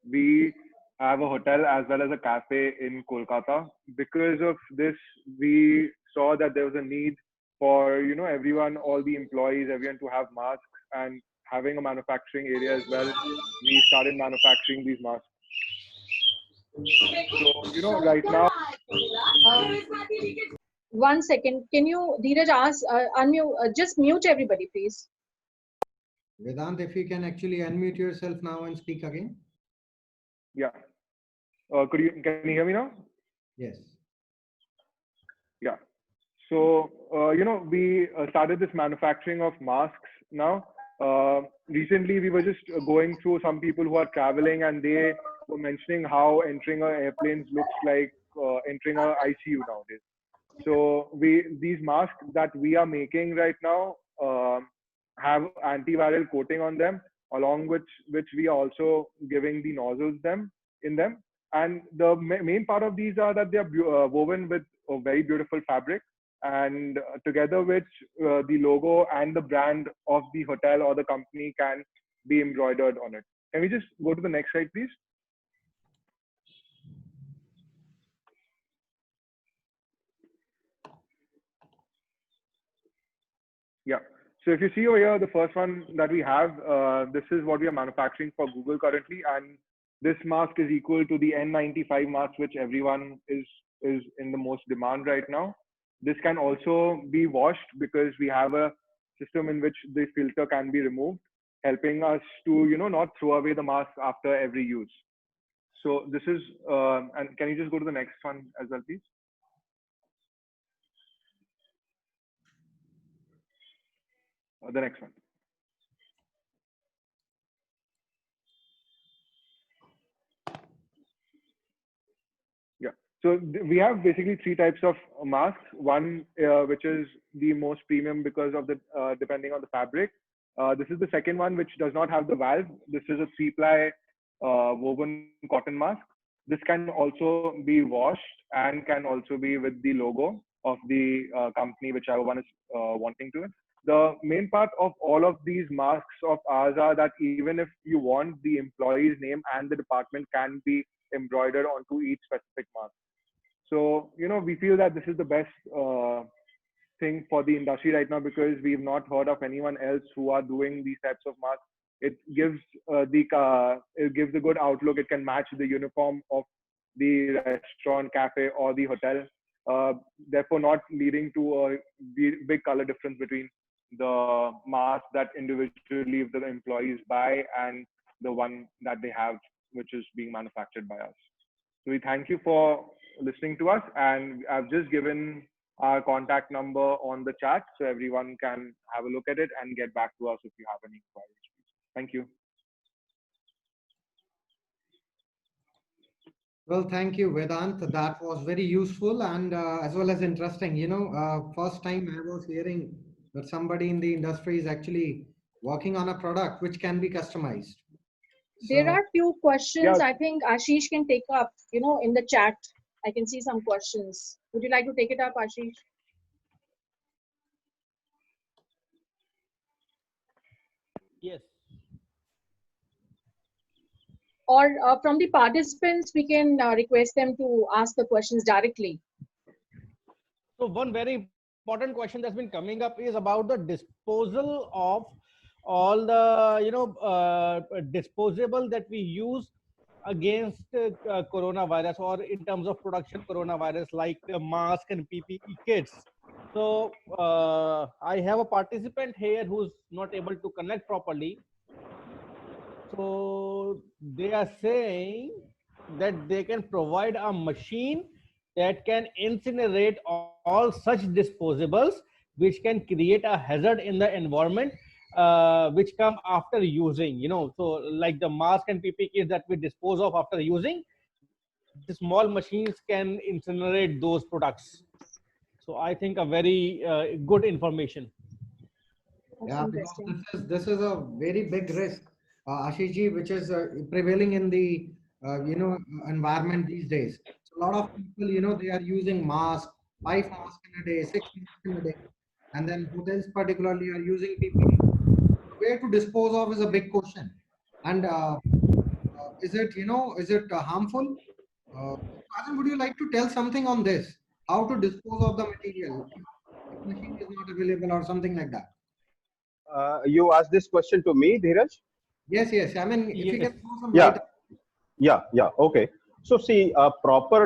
We have a hotel as well as a cafe in Kolkata. Because of this, we saw that there was a need for everyone, all the employees, everyone to have masks, and having a manufacturing area as well. We started manufacturing these masks. So right now. One second. Can you, Dheeraj, unmute? Just mute everybody, please. Vedant, if you can actually unmute yourself now and speak again. Yeah. Can you hear me now? Yes. Yeah. So, we started this manufacturing of masks now. Recently, we were just going through some people who are traveling, and they were mentioning how entering an airplane looks like entering an ICU nowadays. So these masks that we are making right now have antiviral coating on them, along with which we are also giving the nozzles in them. And the main part of these are that they are woven with a very beautiful fabric, and together with the logo and the brand of the hotel or the company can be embroidered on it. Can we just go to the next slide, please? Yeah. So if you see over here, the first one that we have, this is what we are manufacturing for Google currently, and this mask is equal to the N95 mask, which everyone is in the most demand right now. This can also be washed because we have a system in which the filter can be removed, helping us to not throw away the mask after every use. So this is, and can you just go to the next one as well, please? The next one. Yeah. So we have basically three types of masks. One, which is the most premium because of the depending on the fabric. This is the second one, which does not have the valve. This is a 3-ply woven cotton mask. This can also be washed and can also be with the logo of the company, whichever one is wanting to. The main part of all of these masks of ours are that even if you want, the employee's name and the department can be embroidered onto each specific mask. So, we feel that this is the best thing for the industry right now, because we've not heard of anyone else who are doing these types of masks. It gives a good outlook. It can match the uniform of the restaurant, cafe, or the hotel. Therefore, not leading to a big color difference between the mask that individually the employees buy and the one that they have, which is being manufactured by us. So we thank you for listening to us, and I've just given our contact number on the chat so everyone can have a look at it and get back to us if you have any inquiries. Thank you. Well, thank you, Vedant. That was very useful and as well as interesting. First time I was hearing that somebody in the industry is actually working on a product which can be customized. There are few questions Yeah. I think Ashish can take up, in the chat. I can see some questions. Would you like to take it up, Ashish? Yes. Or from the participants, we can request them to ask the questions directly. So one very important question that's been coming up is about the disposal of all the disposable that we use against coronavirus, or in terms of production coronavirus, like mask and PPE kits. So I have a participant here who's not able to connect properly. So they are saying that they can provide a machine that can incinerate all such disposables, which can create a hazard in the environment, which come after using. So like the mask and PPE kits that we dispose of after using, the small machines can incinerate those products. So I think a very good information. That's Yeah, because interesting. this is a very big risk, Ashish ji, which is prevailing in the environment these days. So a lot of people, they are using masks, 5 masks in a day, 6 masks in a day, and then hotels particularly are using PPE. Where to dispose of is a big question. And is it harmful? Rajan, would you like to tell something on this? How to dispose of the material if machine is not available or something like that? You asked this question to me, Dheeraj? Yes, yes. I mean, if you Yes. can throw some Yeah, light. yeah. Okay. So see, a proper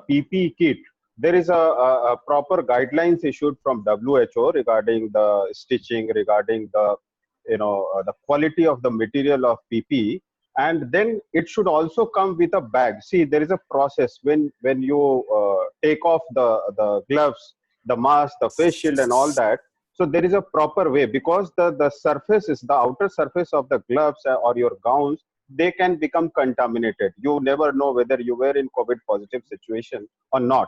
PPE kit, there is a proper guidelines issued from WHO regarding the stitching, regarding the quality of the material of PPE, and then it should also come with a bag. See, there is a process when you take off the gloves, the mask, the face shield, and all that. So there is a proper way, because the surfaces, the outer surface of the gloves or your gowns, they can become contaminated. You never know whether you were in COVID positive situation or not.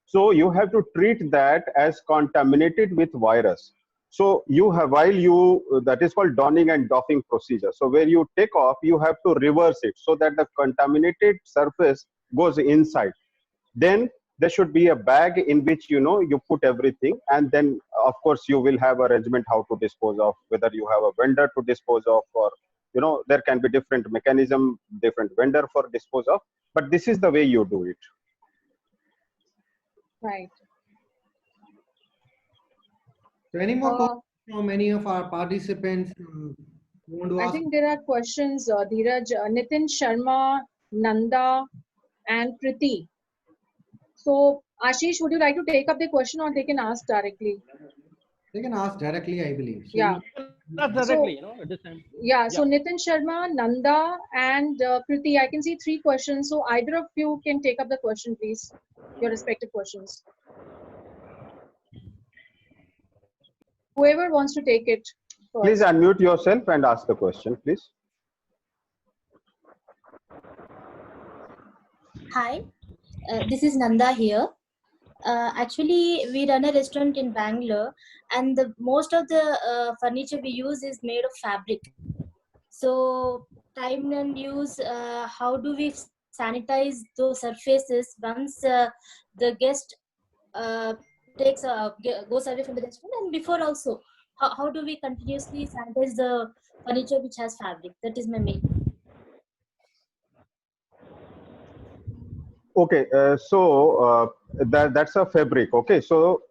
So you have to treat that as contaminated with virus. So you have, while you, that is called donning and doffing procedure. So where you take off, you have to reverse it so that the contaminated surface goes inside. Then there should be a bag in which you put everything, and then of course you will have arrangement how to dispose of, whether you have a vendor to dispose of, or there can be different mechanism, different vendor for dispose of, but this is the way you do it. Right. So any more questions from any of our participants who want to I ask? think there are questions, Dheeraj, Nitin Sharma, Nanda, and Priti. So, Ashish, would you like to take up the question, or they can ask directly? They can ask directly, I believe. So Yeah. Not directly, at this time. Yeah. So Nitin Sharma, Nanda, and Priti, I can see 3 questions. So either of you can take up the question, please. Your respective questions. Whoever wants to take it first. Please unmute yourself and ask the question, please. Hi, this is Nanda here. Actually, we run a restaurant in Bangalore, and most of the furniture we use is made of fabric. So, time and use, how do we sanitize those surfaces once the guest goes away from the restaurant, and before also? How do we continuously sanitize the furniture which has fabric? That is my main. Okay, so that's a fabric. Okay, so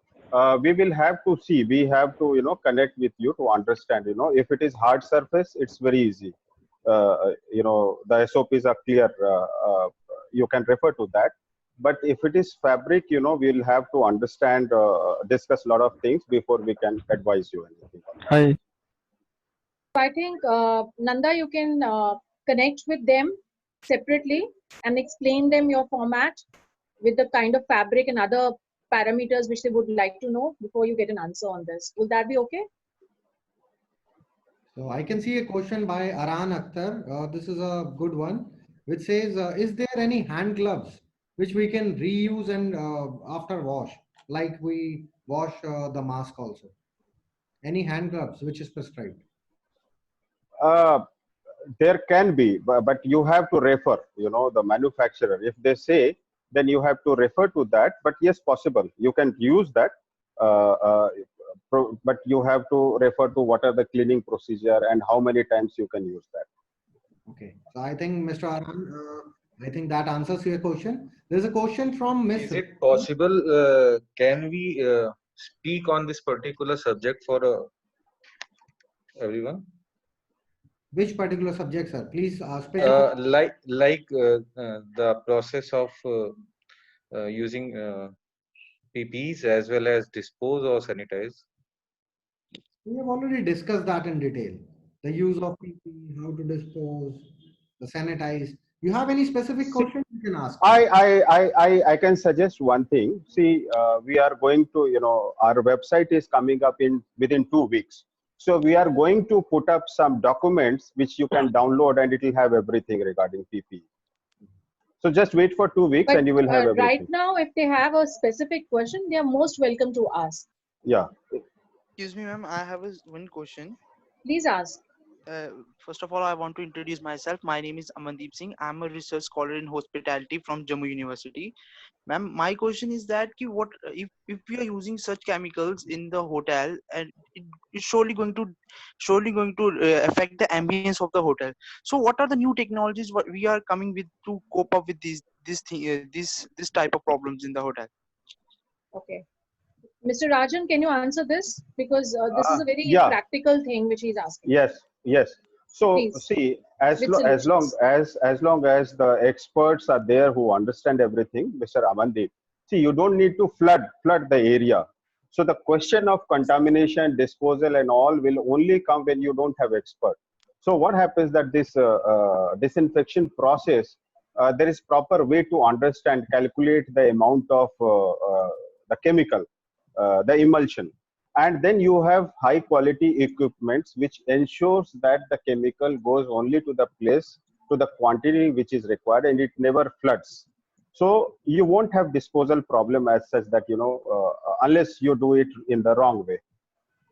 we will have to see. We have to connect with you to understand. If it is hard surface, it's very easy. The SOPs are clear. You can refer to that. But if it is fabric, we'll have to understand, discuss a lot of things before we can advise you anything. Hi. I think Nanda, you can connect with them separately and explain them your format with the kind of fabric and other parameters which they would like to know before you get an answer on this. Will that be okay? So I can see a question by Aran Akhtar. This is a good one, which says, is there any hand gloves which we can reuse and after wash, like we wash the mask also? Any hand gloves which is prescribed? There can be, but you have to refer, the manufacturer. If they say, then you have to refer to that. But yes, possible. You can use that, but you have to refer to what are the cleaning procedure and how many times you can use that. Okay. So I think, Mr. Aran, I think that answers your question. There's a question from Miss. Is it possible, can we speak on this particular subject for everyone? Which particular subject, sir? Please specify. Like the process of using PPEs as well as dispose or sanitize. We have already discussed that in detail. The use of PPE, how to dispose, the sanitize. You have any specific question you can ask? I can suggest one thing. See, we are going to, our website is coming up within 2 weeks. So we are going to put up some documents which you can download and it will have everything regarding PPE. So just wait for 2 weeks and you will have everything. Right now, if they have a specific question, they are most welcome to ask. Yeah. Excuse me, ma'am. I have one question. Please ask. First of all, I want to introduce myself. My name is Amandeep Singh. I'm a research scholar in hospitality from Jammu University. Ma'am, my question is that what if we are using such chemicals in the hotel, and it's surely going to affect the ambience of the hotel. So, what are the new technologies what we are coming with to cope up with this type of problems in the hotel? Okay. Mr. Rajan, can you answer this? Because this is a very practical thing which he's asking. Yes. So please, see, as long as the experts are there who understand everything, Mr. Amandeep, see, you don't need to flood the area. So the question of contamination, disposal, and all will only come when you don't have expert. So what happens that this disinfection process, there is proper way to understand, calculate the amount of the chemical, the emulsion, and then you have high quality equipments which ensures that the chemical goes only to the place, to the quantity which is required, and it never floods. So you won't have disposal problem as such that, unless you do it in the wrong way.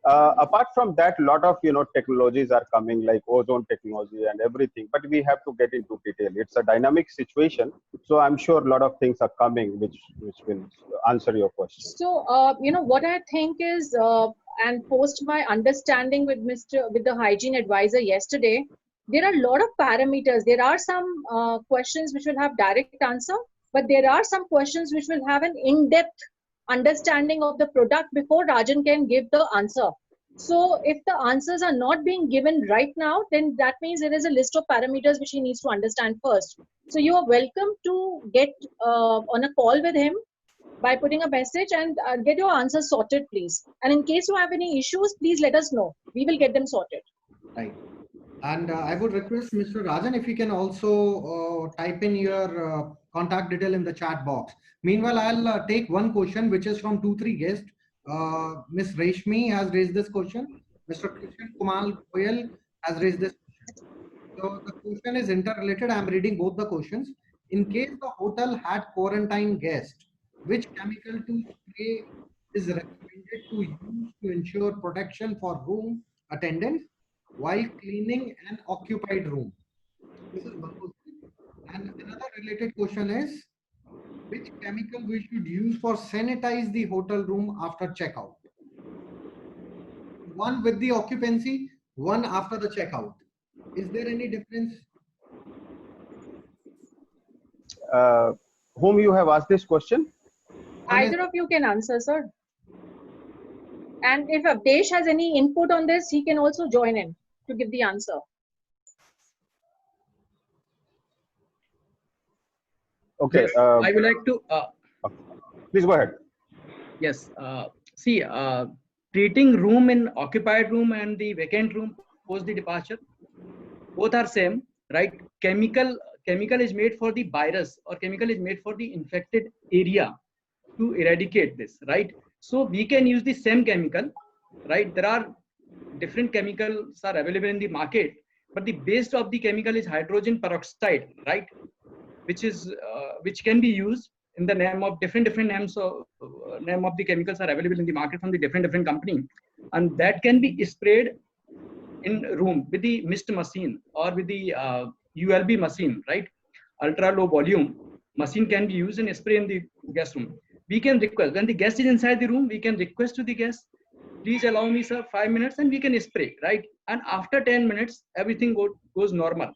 Apart from that, a lot of technologies are coming, like ozone technology and everything, but we have to get into detail. It's a dynamic situation, so I'm sure a lot of things are coming which will answer your question. So what I think is, and post my understanding with the hygiene advisor yesterday, there are a lot of parameters. There are some questions which will have direct answer, but there are some questions which will have an in-depth understanding of the product before Rajan can give the answer. So if the answers are not being given right now, then that means there is a list of parameters which he needs to understand first. So you are welcome to get on a call with him by putting a message and get your answers sorted, please. And in case you have any issues, please let us know. We will get them sorted. Right. And I would request Mr. Rajan if you can also type in your contact detail in the chat box. Meanwhile, I'll take one question which is from 2-3 guests. Ms. Reshmi has raised this question. Mr. Krishan Kumar Goyal has raised this question. So the question is interrelated. I'm reading both the questions. In case the hotel had quarantine guests, which chemical to spray is recommended to use to ensure protection for room attendants while cleaning an occupied room? This is one question. And another related question is, which chemical we should use for sanitize the hotel room after checkout? One with the occupancy, one after the checkout. Is there any difference? Whom you have asked this question? Either of you can answer, sir. And if Avdesh has any input on this, he can also join in to give the answer. Okay. Yes, I would like to. Please go ahead. Yes. See, treating room in occupied room and the vacant room post the departure, both are same. right? Chemical is made for the virus, or chemical is made for the infected area to eradicate this, right? So we can use the same chemical, right? There are different chemicals are available in the market, but the base of the chemical is hydrogen peroxide, right? Which can be used in the name of different names of name of the chemicals are available in the market from the different company, and that can be sprayed in room with the mist machine or with the ULB machine, right? Ultra low volume machine can be used and spray in the guest room. We can request when the guest is inside the room, we can request to the guest, please allow me, sir, 5 minutes, and we can spray, right? And after 10 minutes, everything goes normal.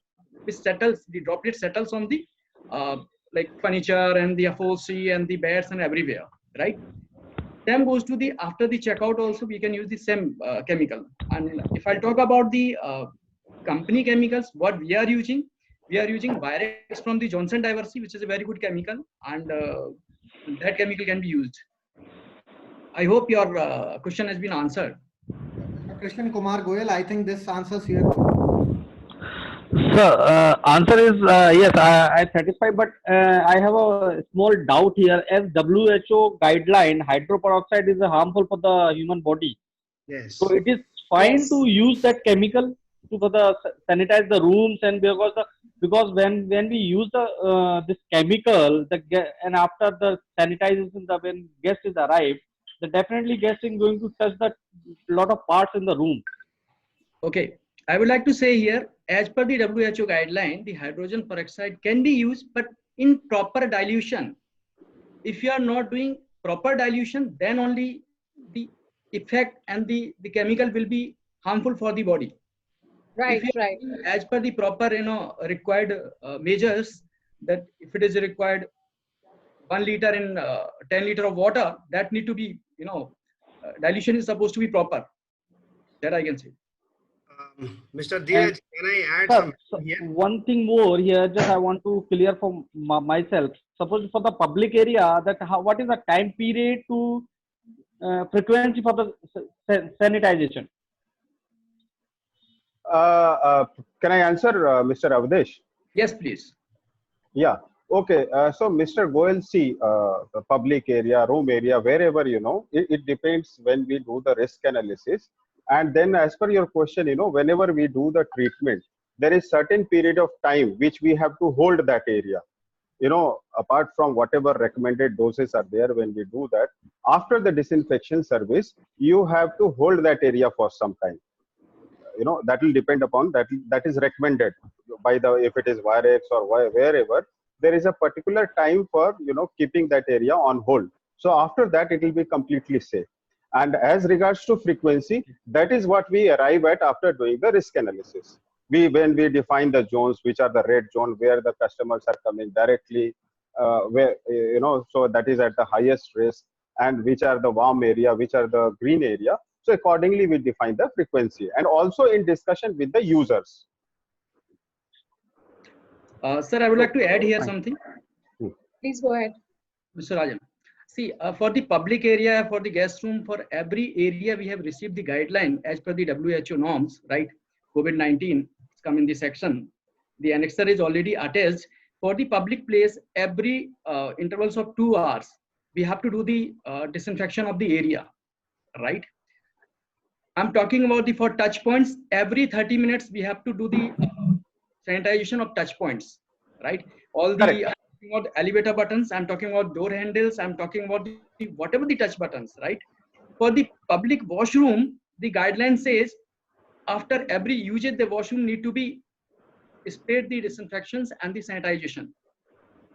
It settles, the droplet settles on the like furniture and the upholstery and the beds and everywhere, right? Same goes to the after the checkout also, we can use the same chemical. And if I talk about the company chemicals, what we are using Virex from the Johnson Diversey, which is a very good chemical, and that chemical can be used. I hope your question has been answered. Krishnan Kumar Goyal, I think this answers your. Sir, answer is yes, I satisfy, but I have a small doubt here. As WHO guideline, hydroperoxide is harmful for the human body. Yes. So it is fine to use that chemical to sanitize the rooms, and because when we use this chemical, and after the sanitization, when guest is arrived, the definitely guest is going to touch the lot of parts in the room. Okay, I would like to say here, as per the WHO guideline, the hydrogen peroxide can be used, but in proper dilution. If you are not doing proper dilution, then only the effect and the chemical will be harmful for the body. Right, right. As per the proper, required measures, that if it is required 1 liter in 10 liter of water, that need to be, dilution is supposed to be proper. That I can say. Mr. Dheeraj, can I add something here? One thing more here, just I want to clear for myself. Suppose for the public area, what is the time period to frequency for the sanitization? Can I answer, Mr. Avdesh? Yes, please. Yeah. Okay. So, Mr. Goyal, see, the public area, room area, wherever, it depends when we do the risk analysis. And then as per your question, whenever we do the treatment, there is certain period of time which we have to hold that area. Apart from whatever recommended doses are there when we do that, after the disinfection service, you have to hold that area for some time. That will depend upon that is recommended by if it is Virex or wherever, there is a particular time for, keeping that area on hold. So after that, it will be completely safe. And as regards to frequency, that is what we arrive at after doing the risk analysis. When we define the zones, which are the red zone, where the customers are coming directly, so that is at the highest risk, and which are the warm area, which are the green area. So accordingly, we define the frequency, and also in discussion with the users. Sir, I would like to add here something. Please go ahead. Mr. Rajan. See, for the public area, for the guest room, for every area, we have received the guideline as per the WHO norms, right? COVID-19 it's come in this section. The annexure is already attached. For the public place, every intervals of 2 hours, we have to do the disinfection of the area, right? I'm talking about for touch points. Every 30 minutes, we have to do the sanitization of touch points, right? All the about elevator buttons, I'm talking about door handles, I'm talking about whatever the touch buttons, right? For the public washroom, the guideline says after every usage, the washroom need to be sprayed the disinfections and the sanitization.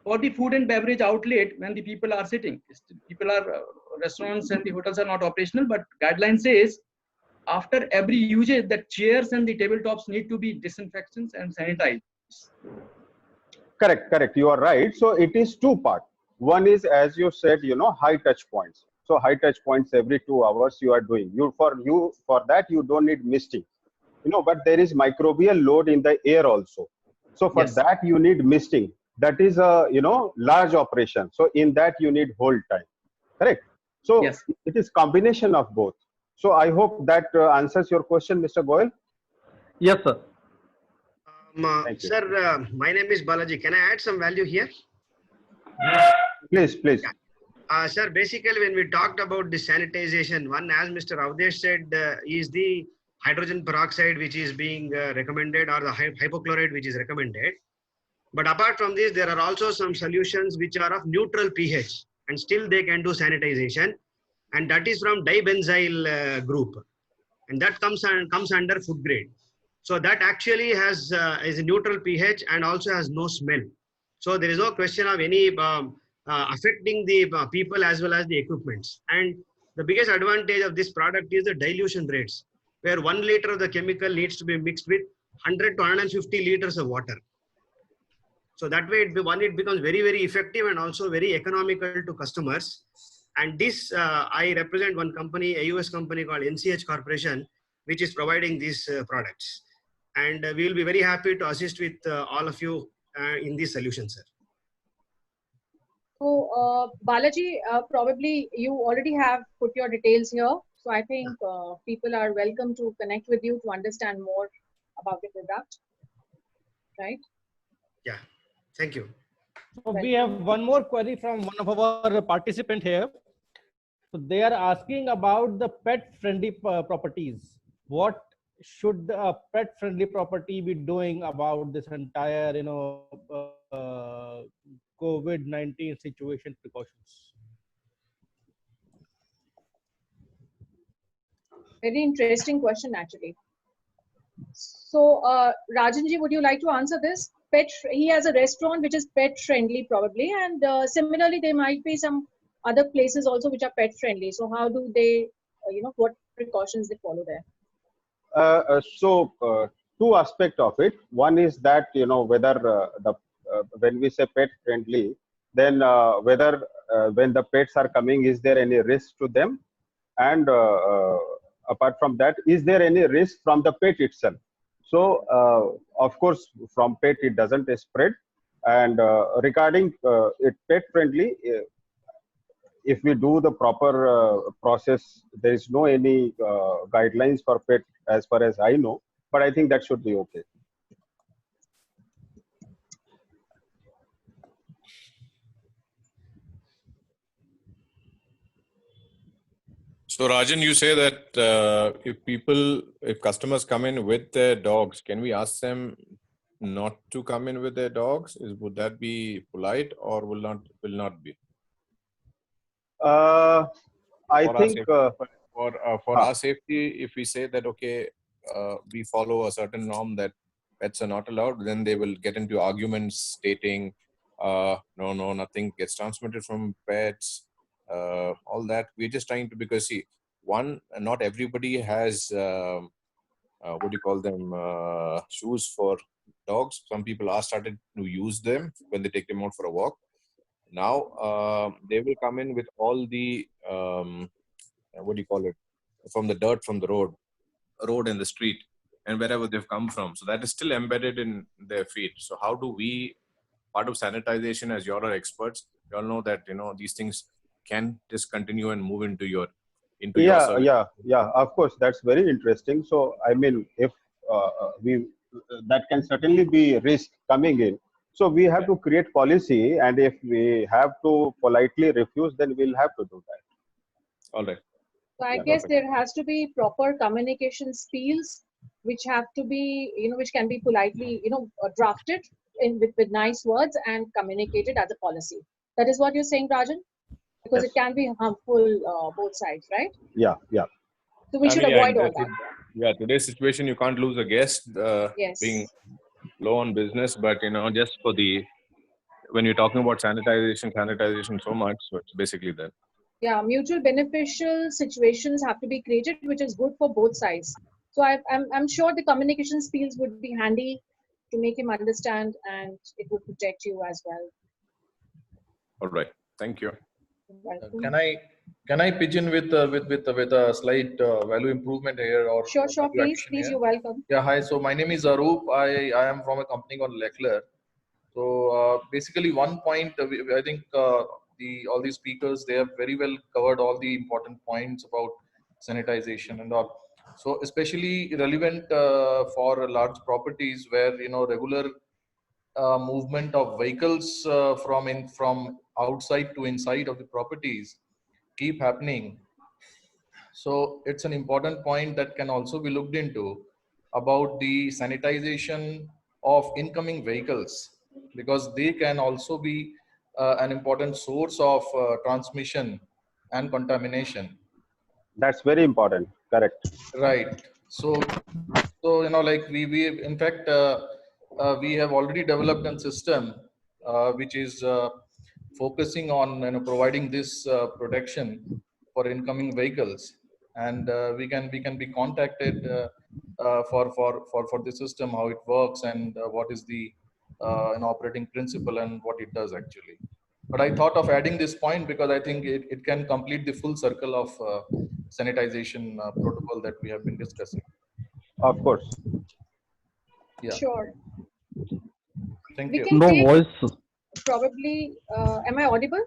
For the food and beverage outlet, when the people are sitting, restaurants and the hotels are not operational, but guideline says after every usage, the chairs and the tabletops need to be disinfections and sanitized. Correct. You are right. So it is two part. One is, as you said, high touch points. So high touch points every 2 hours you are doing. For that you don't need misting. But there is microbial load in the air also. So for that you need misting. That is a large operation. So in that you need hold time. Correct. So it is combination of both. So I hope that answers your question, Mr. Goyal. Yes, sir. Thank you. Sir, my name is Balaji. Can I add some value here? Please, please. Sir, basically, when we talked about the sanitization, one, as Mr. Avdesh said, is the hydrogen peroxide which is being recommended, or the hypochlorite which is recommended. But apart from this, there are also some solutions which are of neutral pH, and still they can do sanitization, and that is from dibenzyl group, and that comes under food grade. So that actually has is a neutral pH and also has no smell. So there is no question of any affecting the people as well as the equipments. And the biggest advantage of this product is the dilution rates, where 1 liter of the chemical needs to be mixed with 100 to 150 liters of water. So that way, it becomes very, very effective and also very economical to customers. And this, I represent one company, a US company called NCH Corporation, which is providing these products. And we will be very happy to assist with all of you in this solution, sir. So, Balaji, probably you already have put your details here. So I think people are welcome to connect with you to understand more about the product, right? Yeah, thank you. So we have one more query from one of our participants here. So they are asking about the pet-friendly properties. What should a pet-friendly property be doing about this entire, COVID-19 situation precautions? Very interesting question, actually. So, Rajanji, would you like to answer this? He has a restaurant which is pet-friendly, probably, and similarly, there might be some other places also which are pet-friendly. So, how do they, what precautions they follow there? Two aspects of it. One is that whether when we say pet friendly, then whether when the pets are coming, is there any risk to them, and apart from that, is there any risk from the pet itself? So of course, from pet it doesn't spread, and regarding it pet friendly. If we do the proper process, there is no any guidelines for pet as far as I know, but I think that should be okay. So Rajan, you say that if customers come in with their dogs, can we ask them not to come in with their dogs? Would that be polite or will not be? I think for our safety, if we say that we follow a certain norm that pets are not allowed, then they will get into arguments stating no, nothing gets transmitted from pets, all that. We're just trying to, because see, one, not everybody has what do you call them, shoes for dogs. Some people are started to use them when they take them out for a walk. Now they will come in with all the what do you call it, from the dirt from the road and the street and wherever they've come from. So that is still embedded in their feet. So how do we, part of sanitization, as you all are experts, you all know that these things can discontinue and move into your service. Yeah. Of course, that's very interesting. So I mean, if that can certainly be risk coming in. So we have to create policy, and if we have to politely refuse, then we'll have to do that. All right. So I guess there has to be proper communication spiels, which have to be, which can be politely, drafted with nice words and communicated as a policy. That is what you're saying, Rajan? Because it can be harmful both sides, right? Yeah. So we should avoid all that. Yeah, today's situation, you can't lose a guest being low on business, but just for when you're talking about sanitization so much, so it's basically that. Yeah, mutual beneficial situations have to be created, which is good for both sides. So I'm sure the communication skills would be handy to make him understand, and it would protect you as well. All right, thank you. Can I pitch in with a slight value improvement here, or sure, please, you're welcome. Yeah, hi. So my name is Arup. I am from a company called Lechler. So basically, one point I think all these speakers, they have very well covered all the important points about sanitization and all. So especially relevant for large properties where regular movement of vehicles from outside to inside of the properties keep happening. So it's an important point that can also be looked into about the sanitization of incoming vehicles, because they can also be an important source of transmission and contamination. That's very important. Correct. Right. So like we in fact we have already developed a system which is focusing on providing this protection for incoming vehicles, and we can be contacted for the system, how it works, and what is the an operating principle and what it does actually. But I thought of adding this point because I think it can complete the full circle of sanitization protocol that we have been discussing. Of course. Yeah. Sure. Thank We you. can No take voice. probably, am I audible?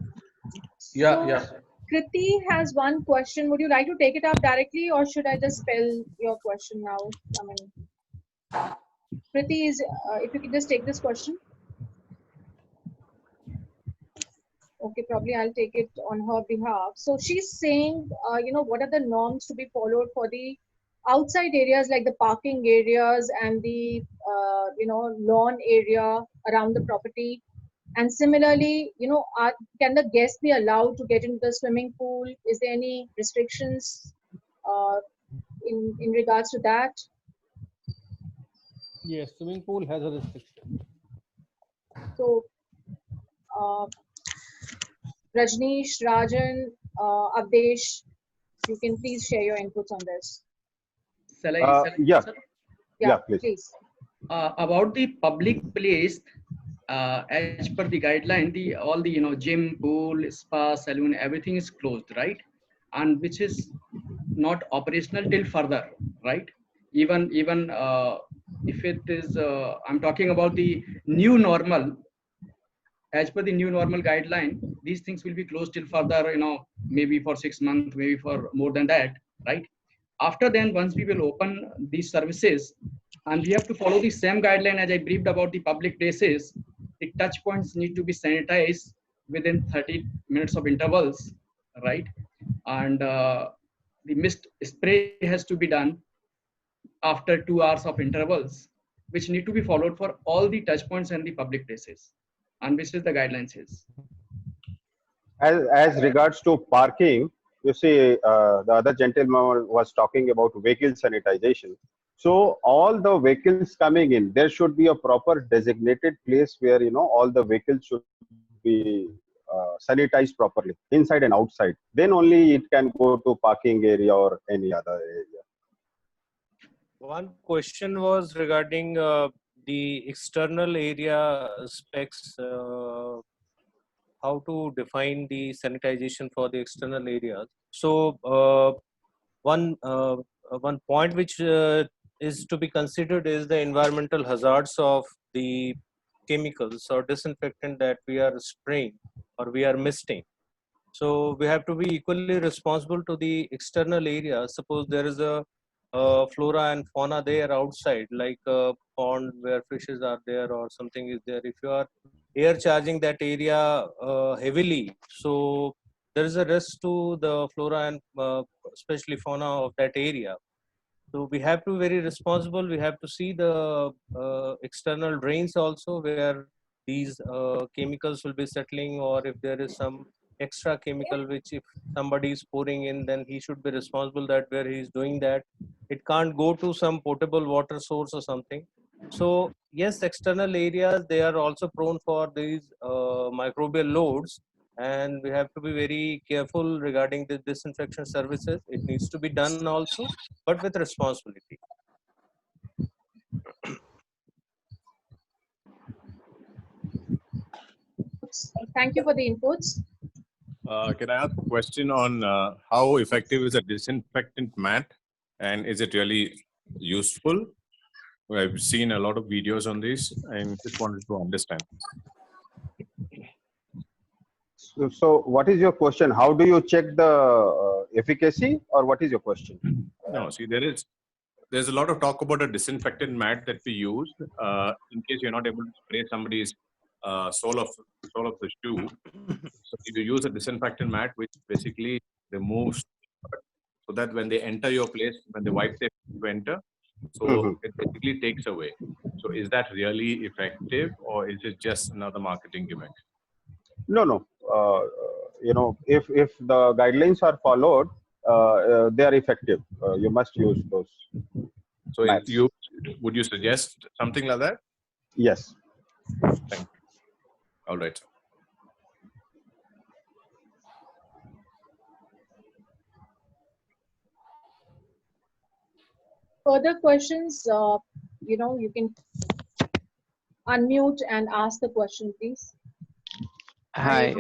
Yeah, So, yeah. Kriti has one question. Would you like to take it up directly, or should I just spell your question now? I mean, Kriti is, if you could just take this question. Okay, probably I'll take it on her behalf. So she's saying, what are the norms to be followed for the outside areas like the parking areas and the, lawn area around the property? And similarly, can the guests be allowed to get into the swimming pool? Is there any restrictions in regards to that? Yes, swimming pool has a restriction. So, Rajneesh, Rajan, Avdesh, you can please share your inputs on this. Shall I, Yeah. sir? Yeah, please. About the public place, as per the guideline, all the gym, pool, spa, saloon, everything is closed, right? And which is not operational till further, right? Even if it is, I'm talking about the new normal. As per the new normal guideline, these things will be closed till further, maybe for 6 months, maybe for more than that, right? After then, once we will open these services, and we have to follow the same guideline as I briefed about the public places, the touch points need to be sanitized within 30 minutes of intervals, right? And the mist spray has to be done after 2 hours of intervals, which need to be followed for all the touch points and the public places, and which is the guidelines is. As regards to parking, you see, the other gentleman was talking about vehicle sanitization. So all the vehicles coming in, there should be a proper designated place where all the vehicles should be sanitized properly, inside and outside. Then only it can go to parking area or any other area. One question was regarding the external area specs. How to define the sanitization for the external areas. So one point which is to be considered is the environmental hazards of the chemicals or disinfectant that we are spraying or we are misting. So we have to be equally responsible to the external area. Suppose there is a flora and fauna there outside, like a pond where fishes are there or something is there. If you are air charging that area heavily, so there is a risk to the flora and especially fauna of that area. So we have to be very responsible. We have to see the external drains also where these chemicals will be settling, or if there is some extra chemical which if somebody is pouring in, then he should be responsible that where he is doing that. It can't go to some potable water source or something. So yes, external areas, they are also prone for these microbial loads, and we have to be very careful regarding the disinfection services. It needs to be done also, but with responsibility. Thank you for the inputs. Can I ask a question on how effective is a disinfectant mat, and is it really useful? I've seen a lot of videos on this and just wanted to understand. So what is your question? How do you check the efficacy, or what is your question? No, see, there's a lot of talk about a disinfectant mat that we use in case you're not able to spray somebody's sole of the shoe. So you use a disinfectant mat, which basically removes, so that when they enter your place, when they wipe their feet to enter, so it basically takes away. So is that really effective, or is it just another marketing gimmick? No. If the guidelines are followed, they are effective. You must use those. So would you suggest something like that? Yes. Thank you. All right. Further questions, you can unmute and ask the question, please. Hi,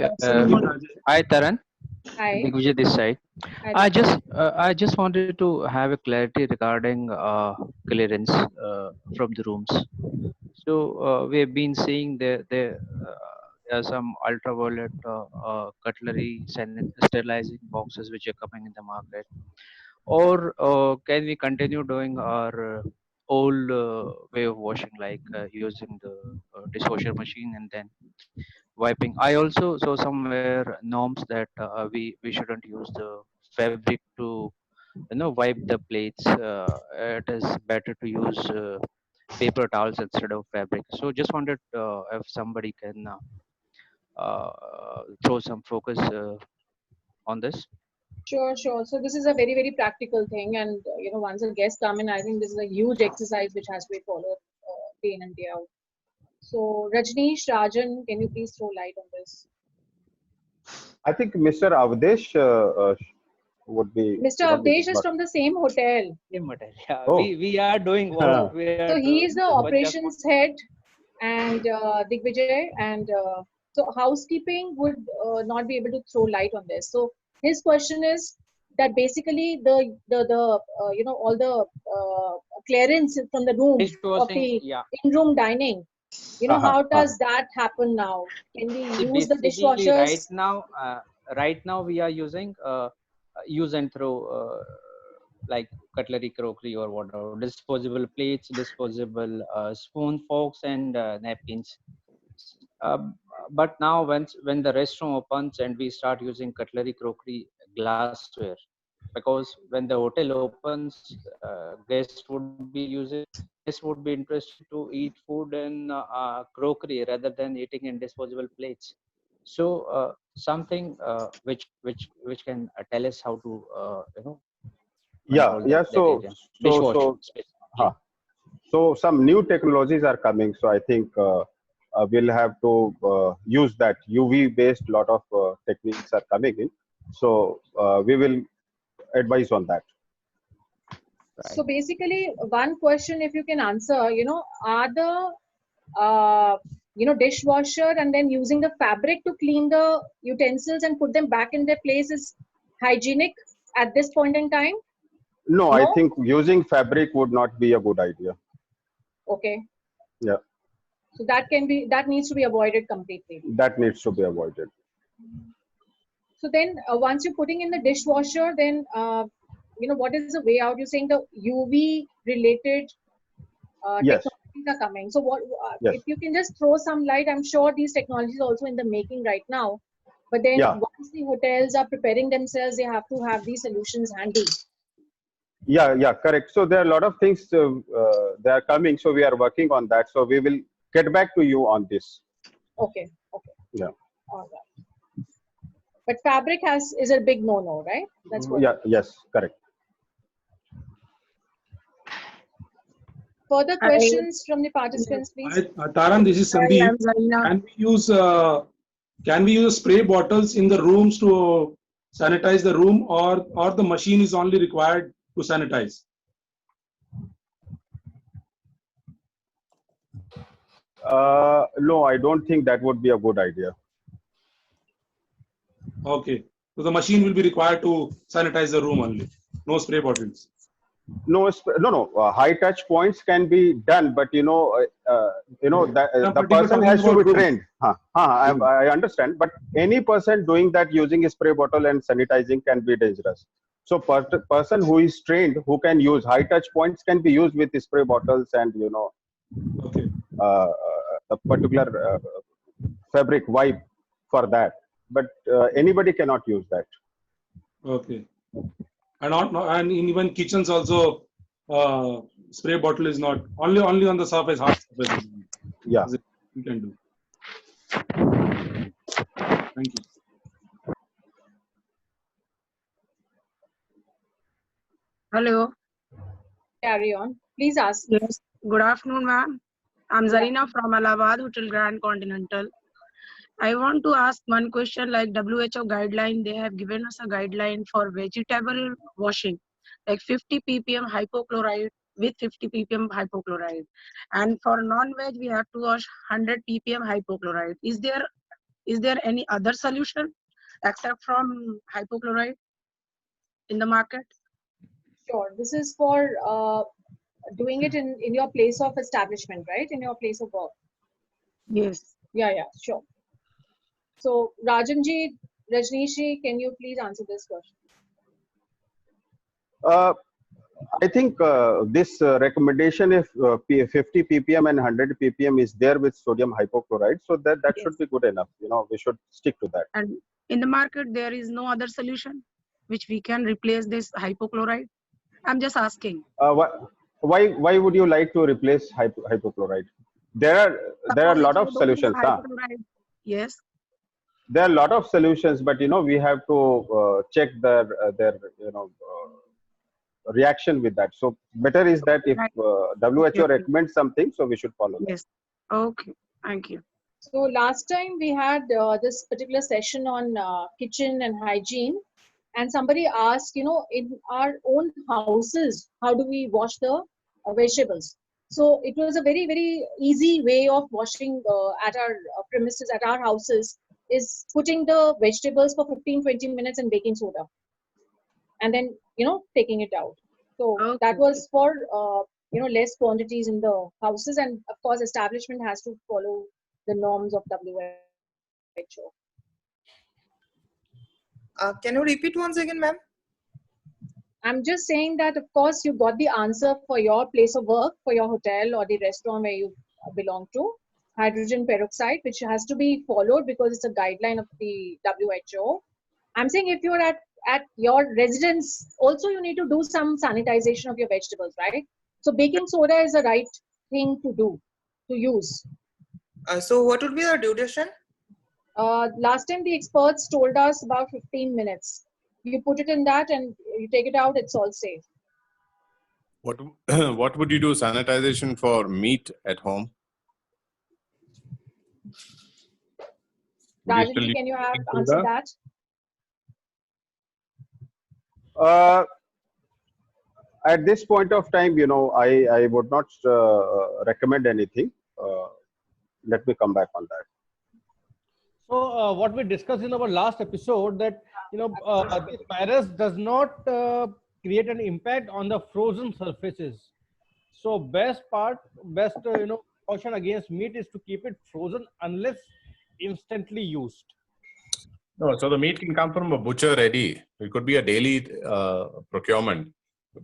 hi Taran. Hi. Digvijay this side. Hi. I just wanted to have a clarity regarding clearance from the rooms. So we have been seeing there are some ultraviolet cutlery sterilizing boxes which are coming in the market. Or can we continue doing our old way of washing, like using the dishwasher machine and then wiping? I also saw somewhere norms that we shouldn't use the fabric to wipe the plates. It is better to use paper towels instead of fabric. So just wanted if somebody can throw some focus on this. Sure. So this is a very, very practical thing. And, once a guest come in, I think this is a huge exercise which has to be followed day in and day out. So Rajneesh, Rajan, can you please throw light on this? I think Mr. Avdesh would be. Mr. Avdesh is from the same hotel. Same hotel. Yeah, Oh. we are doing what we are So he is the doing, but operations head and Digvijay, and so housekeeping would not be able to throw light on this. So his question is that basically the all the clearance from the room of the in-room dining. How does that happen now? Can we use the Basically, dishwashers? right now we are using use and throw like cutlery, crockery, or whatever, disposable plates, disposable spoon, forks, and napkins. But now when the restroom opens and we start using cutlery, crockery, glassware, because when the hotel opens, guests would be interested to eat food in crockery rather than eating in disposable plates. So something which can tell us how to control that area. Dishwasher specifically. So some new technologies are coming. So I think we'll have to use that. UV based lot of techniques are coming in. So we will advise on that. So basically, one question, if you can answer, are the dishwasher and then using the fabric to clean the utensils and put them back in their place is hygienic at this point in time? No, I think using fabric would not be a good idea. Okay. Yeah. So that needs to be avoided completely. That needs to be avoided. So then once you're putting in the dishwasher, then what is the way out? You're saying the UV related Yes. technologies are coming. So what Yes. if you can just throw some light? I'm sure these technologies are also in the making right now. But then once the hotels are preparing themselves, they have to have these solutions handy. Yeah, correct. So there are a lot of things they are coming. So we are working on that. So we will get back to you on this. Okay. Yeah. All right. But fabric is a big no-no, right? That's what. Yeah. Yes. Correct. Further questions from the participants, please. Taran, this is Sandeep. Can we use spray bottles in the rooms to sanitize the room, or the machine is only required to sanitize? No, I don't think that would be a good idea. Okay. So the machine will be required to sanitize the room only. No spray bottles. No. High touch points can be done, but the person has to be trained. I understand, but any person doing that using a spray bottle and sanitizing can be dangerous. So person who is trained, who can use high touch points, can be used with the spray bottles and Okay. A particular fabric wipe for that. But anybody cannot use that. Okay. And in even kitchens also, spray bottle is not only on the surface, hard surface. Yeah. You can do. Thank you. Hello. Carry on. Please ask. Yes. Good afternoon, ma'am. I'm Zarina from Allahabad Hotel Grand Continental. I want to ask one question. Like WHO guideline, they have given us a guideline for vegetable washing, like 50 ppm hypochlorite with 50 ppm hypochlorite, and for non-veg we have to wash 100 ppm hypochlorite. Is there any other solution except from hypochlorite in the market? Sure. This is for doing it in your place of establishment, right? In your place of work. Yes. Yeah, sure. So Rajanji, Rajneeshji, can you please answer this question? I think this recommendation, if 50 ppm and 100 ppm is there with sodium hypochlorite, so that should be good enough. We should stick to that. And in the market, there is no other solution which we can replace this hypochlorite. I'm just asking. Why would you like to replace hypochlorite? There are a lot of solutions. Yes. There are a lot of solutions, but we have to check their reaction with that. So better is that if WHO recommends something, so we should follow. Yes. Okay. Thank you. So last time we had this particular session on kitchen and hygiene, and somebody asked, in our own houses, how do we wash the vegetables? So it was a very, very easy way of washing at our premises, at our houses, is putting the vegetables for 15-20 minutes in baking soda, and then taking it out. So that was for less quantities in the houses, and of course establishment has to follow the norms of WHO. Can you repeat once again, ma'am? I'm just saying that, of course, you got the answer for your place of work, for your hotel or the restaurant where you belong to, hydrogen peroxide, which has to be followed because it's a guideline of the WHO. I'm saying if you're at your residence, also you need to do some sanitization of your vegetables, right? So baking soda is the right thing to use. So what would be the duration? Last time the experts told us about 15 minutes. You put it in that and you take it out, it's all safe. What would you do sanitization for meat at home? Rajanji, can you answer that? At this point of time, I would not recommend anything. Let me come back on that. So what we discussed in our last episode, that this virus does not create an impact on the frozen surfaces. So best caution against meat is to keep it frozen unless instantly used. No, so the meat can come from a butcher ready. It could be a daily procurement,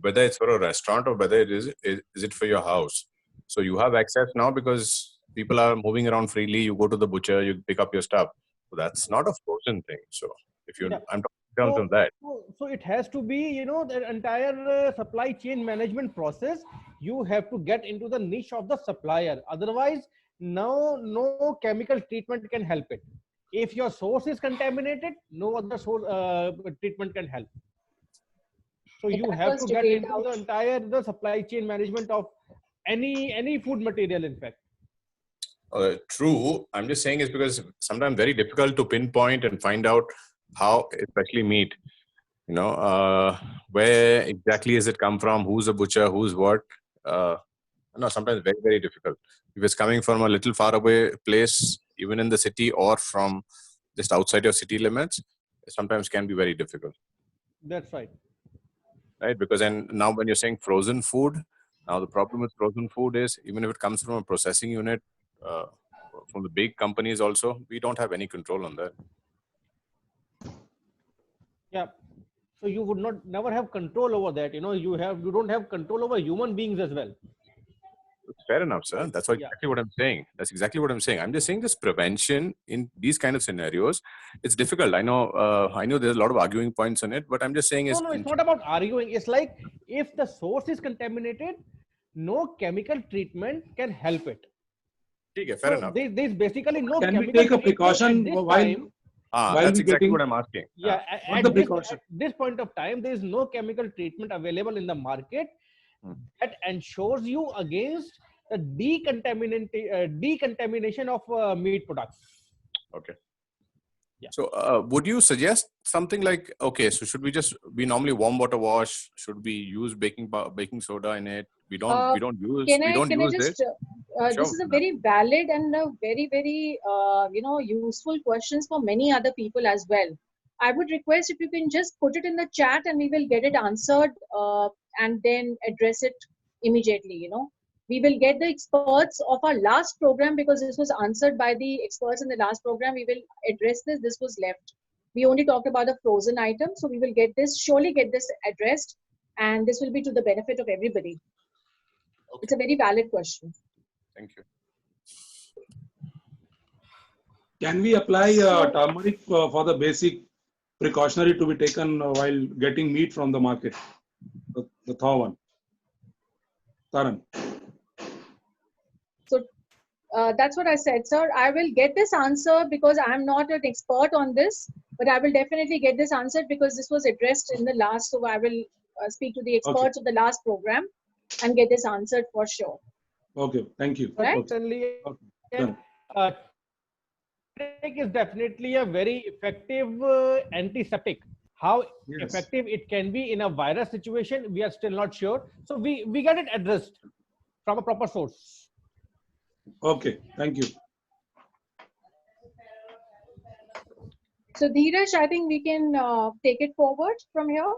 whether it's for a restaurant or whether is it for your house. So you have access now because people are moving around freely. You go to the butcher, you pick up your stuff. So that's not a frozen thing. So if I'm talking in terms of that. So it has to be, the entire supply chain management process. You have to get into the niche of the supplier. Otherwise, no chemical treatment can help it. If your source is contaminated, no other source treatment can help. So you have to get into the entire supply chain management of any food material, in fact. True. I'm just saying it's because sometimes very difficult to pinpoint and find out how, especially meat, where exactly has it come from, who's a butcher, who's what. Sometimes very, very difficult. If it's coming from a little far away place, even in the city or from just outside your city limits, it sometimes can be very difficult. That's right. Right? Because now when you're saying frozen food, now the problem with frozen food is even if it comes from a processing unit, from the big companies also, we don't have any control on that. Yeah. So you would not never have control over that. You don't have control over human beings as well. Fair enough, sir. That's exactly what I'm saying. That's exactly what I'm saying. I'm just saying this prevention in these kind of scenarios, it's difficult. I know there's a lot of arguing points on it, but I'm just saying No, it's not about arguing. It's like if the source is contaminated, no chemical treatment can help it. Okay, fair enough. There's basically no Can we chemical take a treatment precaution at this while time. That's exactly what I'm asking. Yeah, What's the precaution? at this point of time, there is no chemical treatment available in the market that ensures you against the decontamination of meat products. Okay. So would you suggest something like, okay, so should we normally warm water wash? Should we use baking soda in it? We don't use Can this. This is a very valid and a very, very useful questions for many other people as well. I would request if you can just put it in the chat and we will get it answered and then address it immediately. We will get the experts of our last program, because this was answered by the experts in the last program. We will address this. This was left. We only talked about the frozen item. So we will surely get this addressed, and this will be to the benefit of everybody. Okay. It's a very valid question. Thank you. Can we apply turmeric for the basic precautionary to be taken while getting meat from the market? The thaw one. Taran. So that's what I said, sir. I will get this answer because I'm not an expert on this, but I will definitely get this answered because this was addressed in the last. So I will speak to the experts of the last program and get this answered for sure. Okay, thank you. Right? Certainly, turmeric is definitely a very effective antiseptic. How effective it can be in a virus situation, we are still not sure. So we get it addressed from a proper source. Okay, thank you. So Dheeraj, I think we can take it forward from here.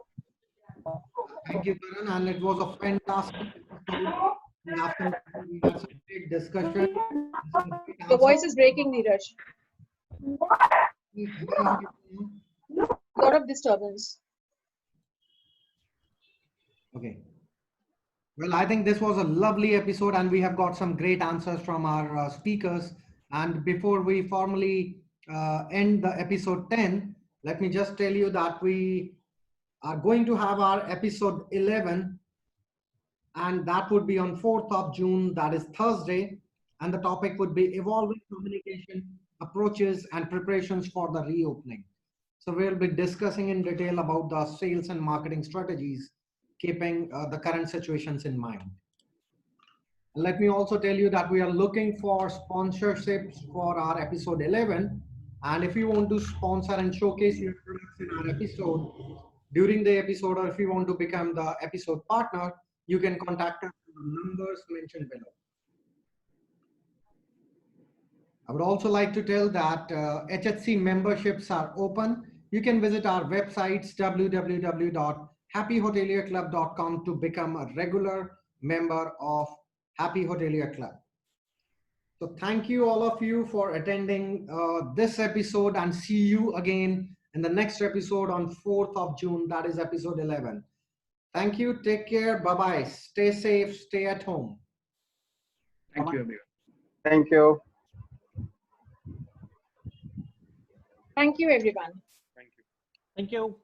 Thank you, Karan, and it was a fantastic great discussion. The voice is breaking, Dheeraj. Lot of disturbance. Okay. Well, I think this was a lovely episode and we have got some great answers from our speakers. And before we formally end the episode 10, let me just tell you that we are going to have our episode 11, and that would be on 4th of June, that is Thursday. And the topic would be evolving communication approaches and preparations for the reopening. So we'll be discussing in detail about the sales and marketing strategies, keeping the current situations in mind. Let me also tell you that we are looking for sponsorships for our episode 11. And if you want to sponsor and showcase your products in our episode during the episode, or if you want to become the episode partner, you can contact us on the numbers mentioned below. I would also like to tell that HHC memberships are open. You can visit our websites www.happyhotelierclub.com to become a regular member of Happy Hotelier Club. So thank you all of you for attending this episode, and see you again in the next episode on 4th of June, that is episode 11. Thank you. Take care. Bye-bye. Stay safe. Stay at home. Thank you, everyone. Thank you. Thank you, everyone. Thank you.